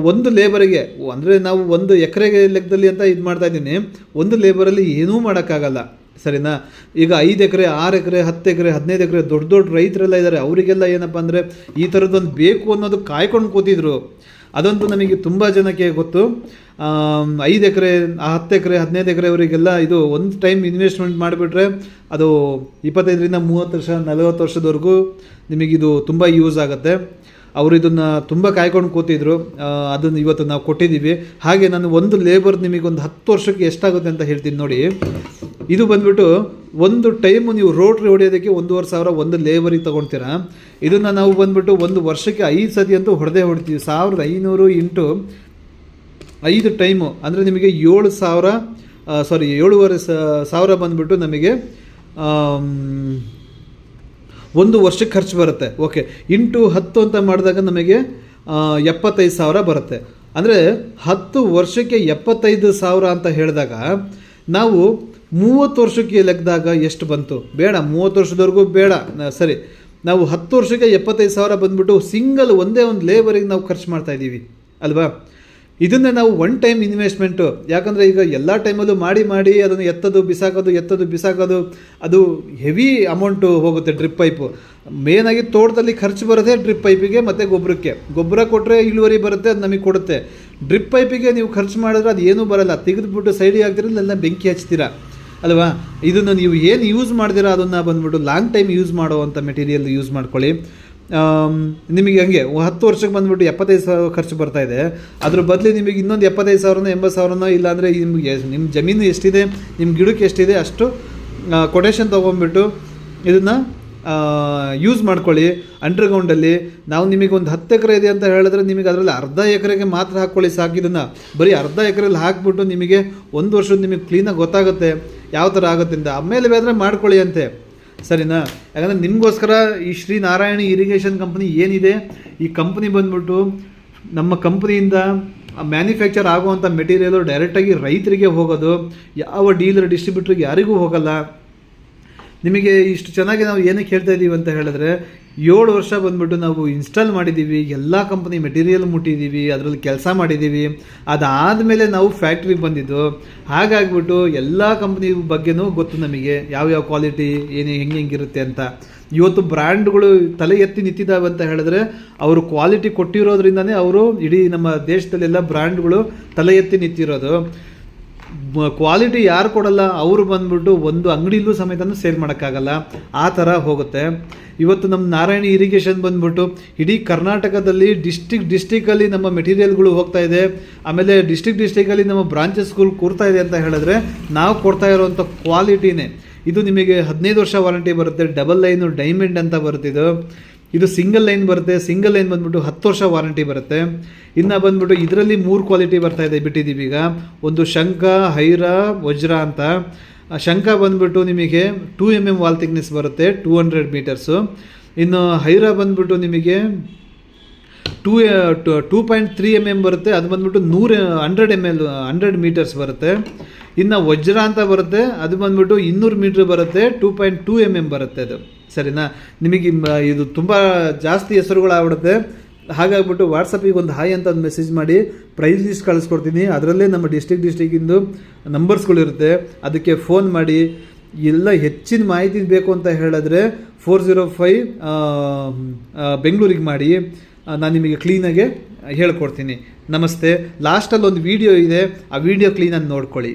ಒಂದು ಲೇಬರಿಗೆ, ಅಂದರೆ ನಾವು 1 ಎಕರೆಗೆ ಲೆಕ್ಕದಲ್ಲಿ ಅಂತ ಇದು ಮಾಡ್ತಾಯಿದ್ದೀನಿ. ಒಂದು ಲೇಬರಲ್ಲಿ ಏನೂ ಮಾಡೋಕ್ಕಾಗಲ್ಲ, ಸರಿನಾ? ಈಗ 5 ಎಕರೆ 6 ಎಕರೆ 10 ಎಕರೆ 15 ಎಕರೆ ದೊಡ್ಡ ರೈತರೆಲ್ಲ ಇದ್ದಾರೆ. ಅವರಿಗೆಲ್ಲ ಏನಪ್ಪ ಅಂದರೆ ಈ ಥರದ್ದೊಂದು ಬೇಕು ಅನ್ನೋದು ಕಾಯ್ಕೊಂಡು ಕೂತಿದ್ರು. ಅದಂತೂ ನನಗೆ ತುಂಬ ಜನಕ್ಕೆ ಗೊತ್ತು. 5 ಎಕರೆ 10 ಎಕರೆ 15 ಎಕರೆವರೆಗೆಲ್ಲ ಇದು ಒಂದು ಟೈಮ್ ಇನ್ವೆಸ್ಟ್ಮೆಂಟ್ ಮಾಡಿಬಿಟ್ರೆ ಅದು 25ರಿಂದ 30 ವರ್ಷ 40 ವರ್ಷದವರೆಗೂ ನಿಮಗಿದು ತುಂಬ ಯೂಸ್ ಆಗುತ್ತೆ. ಅವರು ಇದನ್ನು ತುಂಬ ಕಾಯ್ಕೊಂಡು ಕೂತಿದ್ರು. ಅದನ್ನು ಇವತ್ತು ನಾವು ಕೊಟ್ಟಿದ್ದೀವಿ. ಹಾಗೆ ನಾನು ಒಂದು ಲೇಬರ್ ನಿಮಗೊಂದು 10 ವರ್ಷಕ್ಕೆ ಎಷ್ಟಾಗುತ್ತೆ ಅಂತ ಹೇಳ್ತೀನಿ ನೋಡಿ. ಇದು ಬಂದುಬಿಟ್ಟು ಒಂದು ಟೈಮು ನೀವು ರೋಟ್ರಿ ಹೊಡೆಯೋದಕ್ಕೆ 1500 ಒಂದು ಲೇಬರಿಗೆ ತೊಗೊಳ್ತೀರಾ. ಇದನ್ನು ನಾವು ಬಂದುಬಿಟ್ಟು ಒಂದು ವರ್ಷಕ್ಕೆ 5 ಸತಿ ಅಂತೂ ಹೊಡ್ತೀವಿ. 1500 ಇಂಟು 5 ಟೈಮು ಅಂದರೆ ನಿಮಗೆ 7,500 ಬಂದುಬಿಟ್ಟು ನಮಗೆ ಒಂದು ವರ್ಷಕ್ಕೆ ಖರ್ಚು ಬರುತ್ತೆ. ಓಕೆ, ಇಂಟು 10 ಅಂತ ಮಾಡಿದಾಗ ನಮಗೆ 75,000 ಬರುತ್ತೆ. ಅಂದರೆ 10 ವರ್ಷಕ್ಕೆ 75,000 ಅಂತ ಹೇಳಿದಾಗ ನಾವು 30 ವರ್ಷಕ್ಕೆ ಲೆಕ್ಕದಾಗ ಎಷ್ಟು ಬಂತು? ಬೇಡ, 30 ವರ್ಷದವರೆಗೂ ಬೇಡ. ಸರಿ, ನಾವು 10 ವರ್ಷಕ್ಕೆ 75,000 ಬಂದುಬಿಟ್ಟು ಸಿಂಗಲ್ ಒಂದೇ ಒಂದು ಲೇಬರಿಗೆ ನಾವು ಖರ್ಚು ಮಾಡ್ತಾಯಿದ್ದೀವಿ ಅಲ್ವಾ? ಇದನ್ನೇ ನಾವು ಒನ್ ಟೈಮ್ ಇನ್ವೆಸ್ಟ್ಮೆಂಟು. ಯಾಕಂದರೆ ಈಗ ಎಲ್ಲ ಟೈಮಲ್ಲೂ ಮಾಡಿ ಅದನ್ನು ಎತ್ತೋದು ಬಿಸಾಕೋದು ಅದು ಹೆವಿ ಅಮೌಂಟು ಹೋಗುತ್ತೆ. ಡ್ರಿಪ್ ಪೈಪು ಮೇನಾಗಿ ತೋಟದಲ್ಲಿ ಖರ್ಚು ಬರೋದೇ ಡ್ರಿಪ್ ಪೈಪಿಗೆ ಮತ್ತು ಗೊಬ್ಬರಕ್ಕೆ. ಗೊಬ್ಬರ ಕೊಟ್ಟರೆ ಇಳುವರಿ ಬರುತ್ತೆ, ಅದು ನಮಗೆ ಕೊಡುತ್ತೆ. ಡ್ರಿಪ್ ಪೈಪಿಗೆ ನೀವು ಖರ್ಚು ಮಾಡಿದ್ರೆ ಅದು ಏನೂ ಬರೋಲ್ಲ. ತೆಗೆದುಬಿಟ್ಟು ಸೈಡಿಗೆ ಹಾಕ್ತಿರಲ್ಲ, ಎಲ್ಲ ಬೆಂಕಿ ಹಚ್ತೀರಾ ಅಲ್ವಾ? ಇದನ್ನು ನೀವು ಏನು ಯೂಸ್ ಮಾಡ್ತೀರಾ ಅದನ್ನು ಬಂದುಬಿಟ್ಟು ಲಾಂಗ್ ಟೈಮ್ ಯೂಸ್ ಮಾಡುವಂಥ ಮೆಟೀರಿಯಲ್ ಯೂಸ್ ಮಾಡ್ಕೊಳ್ಳಿ. ನಿಮಗೆ ಹಂಗೆ 10 ವರ್ಷಕ್ಕೆ ಬಂದುಬಿಟ್ಟು 75,000 ಖರ್ಚು ಬರ್ತಾಯಿದೆ. ಅದ್ರ ಬದಲು ನಿಮಗೆ ಇನ್ನೊಂದು 75,000 80,000 ಇಲ್ಲಾಂದರೆ ನಿಮಗೆ ನಿಮ್ಮ ಜಮೀನು ಎಷ್ಟಿದೆ, ನಿಮ್ಮ ಗಿಡಕ್ಕೆ ಎಷ್ಟಿದೆ ಅಷ್ಟು ಕೊಟೇಶನ್ ತೊಗೊಂಡ್ಬಿಟ್ಟು ಇದನ್ನು ಯೂಸ್ ಮಾಡ್ಕೊಳ್ಳಿ. ಅಂಡರ್ಗ್ರೌಂಡಲ್ಲಿ ನಾವು ನಿಮಗೆ ಒಂದು 10 ಎಕರೆ ಇದೆ ಅಂತ ಹೇಳಿದ್ರೆ ನಿಮಗೆ ಅದರಲ್ಲಿ ಅರ್ಧ ಎಕರೆಗೆ ಮಾತ್ರ ಹಾಕ್ಕೊಳ್ಳಿ ಸಾಕು. ಇದನ್ನು ಬರೀ ಅರ್ಧ ಎಕರೆಯಲ್ಲಿ ಹಾಕ್ಬಿಟ್ಟು ನಿಮಗೆ 1 ವರ್ಷದ ನಿಮಗೆ ಕ್ಲೀನಾಗಿ ಗೊತ್ತಾಗುತ್ತೆ ಯಾವ ಥರ ಆಗುತ್ತೆ ಅಂತ. ಆಮೇಲೆ ಬೇಕಾದರೆ ಮಾಡ್ಕೊಳ್ಳಿ ಅಂತೆ, ಸರಿನಾ? ಯಾಕಂದರೆ ನಿಮಗೋಸ್ಕರ ಈ ಶ್ರೀ ನಾರಾಯಣಿ ಇರಿಗೇಷನ್ ಕಂಪ್ನಿ ಏನಿದೆ, ಈ ಕಂಪ್ನಿ ಬಂದ್ಬಿಟ್ಟು ನಮ್ಮ ಕಂಪ್ನಿಯಿಂದ ಮ್ಯಾನುಫ್ಯಾಕ್ಚರ್ ಆಗುವಂಥ ಮೆಟೀರಿಯಲು ಡೈರೆಕ್ಟಾಗಿ ರೈತರಿಗೆ ಹೋಗೋದು, ಯಾವ ಡೀಲರ್ ಡಿಸ್ಟ್ರಿಬ್ಯೂಟ್ರಿಗೆ ಯಾರಿಗೂ ಹೋಗಲ್ಲ. ನಿಮಗೆ ಇಷ್ಟು ಚೆನ್ನಾಗಿ ನಾವು ಏನಕ್ಕೆ ಹೇಳ್ತಾ ಇದ್ದೀವಿ ಅಂತ ಹೇಳಿದ್ರೆ, 7 ವರ್ಷ ಬಂದುಬಿಟ್ಟು ನಾವು ಇನ್ಸ್ಟಾಲ್ ಮಾಡಿದ್ದೀವಿ, ಎಲ್ಲ ಕಂಪ್ನಿ ಮೆಟೀರಿಯಲ್ ಮುಟ್ಟಿದ್ದೀವಿ, ಅದರಲ್ಲಿ ಕೆಲಸ ಮಾಡಿದ್ದೀವಿ. ಅದಾದಮೇಲೆ ನಾವು ಫ್ಯಾಕ್ಟ್ರಿಗೆ ಬಂದಿದ್ದು. ಹಾಗಾಗಿಬಿಟ್ಟು ಎಲ್ಲ ಕಂಪ್ನಿ ಬಗ್ಗೆನೂ ಗೊತ್ತು ನಮಗೆ, ಯಾವ್ಯಾವ ಕ್ವಾಲಿಟಿ ಹೆಂಗಿರುತ್ತೆ ಅಂತ. ಇವತ್ತು ಬ್ರ್ಯಾಂಡ್ಗಳು ತಲೆ ಎತ್ತಿ ನಿಂತಿದ್ದಾವೆ ಅಂತ ಹೇಳಿದ್ರೆ ಅವರು ಕ್ವಾಲಿಟಿ ಕೊಟ್ಟಿರೋದ್ರಿಂದನೇ ಅವರು ಇಡೀ ನಮ್ಮ ದೇಶದಲ್ಲೆಲ್ಲ ಬ್ರ್ಯಾಂಡ್ಗಳು ತಲೆ ಎತ್ತಿ ನಿಂತಿರೋದು. ಕ್ವಾಲಿಟಿ ಯಾರು ಕೊಡಲ್ಲ ಅವರು ಬಂದುಬಿಟ್ಟು ಒಂದು ಅಂಗಡಿಲೂ ಸಮೇತನೂ ಸೇಲ್ ಮಾಡೋಕ್ಕಾಗಲ್ಲ, ಆ ಥರ ಹೋಗುತ್ತೆ. ಇವತ್ತು ನಮ್ಮ ನಾರಾಯಣಿ ಇರಿಗೇಷನ್ ಬಂದುಬಿಟ್ಟು ಇಡೀ ಕರ್ನಾಟಕದಲ್ಲಿ ಡಿಸ್ಟಿಕಲ್ಲಿ ನಮ್ಮ ಮೆಟೀರಿಯಲ್ಗಳು ಹೋಗ್ತಾ ಇದೆ. ಆಮೇಲೆ ಡಿಸ್ಟಿಕಲ್ಲಿ ನಮ್ಮ ಬ್ರಾಂಚಸ್ಗಳು ಕೂರ್ತಾ ಇದೆ ಅಂತ ಹೇಳಿದ್ರೆ ನಾವು ಕೊಡ್ತಾ ಇರೋವಂಥ ಕ್ವಾಲಿಟಿನೇ ಇದು. ನಿಮಗೆ 15 ವರ್ಷ ವಾರಂಟಿ ಬರುತ್ತೆ. ಡಬಲ್ ಲೈನು ಡೈಮಂಡ್ ಅಂತ ಬರುತ್ತಿದ್ದು. ಇದು ಸಿಂಗಲ್ ಲೈನ್ ಬರುತ್ತೆ. ಸಿಂಗಲ್ ಲೈನ್ ಬಂದ್ಬಿಟ್ಟು 10 ವರ್ಷ ವಾರಂಟಿ ಬರುತ್ತೆ. ಇನ್ನು ಬಂದ್ಬಿಟ್ಟು ಇದರಲ್ಲಿ 3 ಕ್ವಾಲಿಟಿ ಬರ್ತಾ ಇದೆ ಬಿಟ್ಟಿದ್ದೀವಿ ಈಗ. ಒಂದು ಶಂಕ, ಹೈರ, ವಜ್ರ ಅಂತ. ಶಂಕ ಬಂದ್ಬಿಟ್ಟು ನಿಮಗೆ 2 mm ವಾಲ್ ಥಿಕ್ನೆಸ್ ಬರುತ್ತೆ, 200 ಮೀಟರ್ಸು. ಇನ್ನು ಹೈರ ಬಂದ್ಬಿಟ್ಟು ನಿಮಗೆ 2.3 mm ಬರುತ್ತೆ, ಅದು ಬಂದ್ಬಿಟ್ಟು 100 ಮೀಟರ್ಸ್ ಬರುತ್ತೆ. ಇನ್ನು ವಜ್ರ ಅಂತ ಬರುತ್ತೆ, ಅದು ಬಂದ್ಬಿಟ್ಟು 200 ಮೀಟ್ರ್ ಬರುತ್ತೆ, 2.2 mm ಬರುತ್ತೆ ಅದು. ಸರಿನಾ? ನಿಮಗೆ ಇದು ತುಂಬ ಜಾಸ್ತಿ ಹೆಸರುಗಳಾಗ್ಬಿಡುತ್ತೆ. ಹಾಗಾಗ್ಬಿಟ್ಟು ವಾಟ್ಸಪ್ಪಿಗೆ ಒಂದು ಹಾಯ್ ಅಂತ ಒಂದು ಮೆಸೇಜ್ ಮಾಡಿ, ಪ್ರೈಸ್ ಲಿಸ್ಟ್ ಕಳಿಸ್ಕೊಡ್ತೀನಿ. ಅದರಲ್ಲೇ ನಮ್ಮ ಡಿಸ್ಟಿಕ್ಕಿಂದು ನಂಬರ್ಸ್ಗಳಿರುತ್ತೆ, ಅದಕ್ಕೆ ಫೋನ್ ಮಾಡಿ. ಎಲ್ಲ ಹೆಚ್ಚಿನ ಮಾಹಿತಿ ಬೇಕು ಅಂತ ಹೇಳಿದ್ರೆ 405 ಬೆಂಗಳೂರಿಗೆ ಮಾಡಿ, ನಾನು ನಿಮಗೆ ಕ್ಲೀನಾಗೆ ಹೇಳ್ಕೊಡ್ತೀನಿ. ನಮಸ್ತೆ. ಲಾಸ್ಟಲ್ಲಿ ಒಂದು ವಿಡಿಯೋ ಇದೆ, ಆ ವಿಡಿಯೋ ಕ್ಲೀನಾಗಿ ನೋಡ್ಕೊಳ್ಳಿ.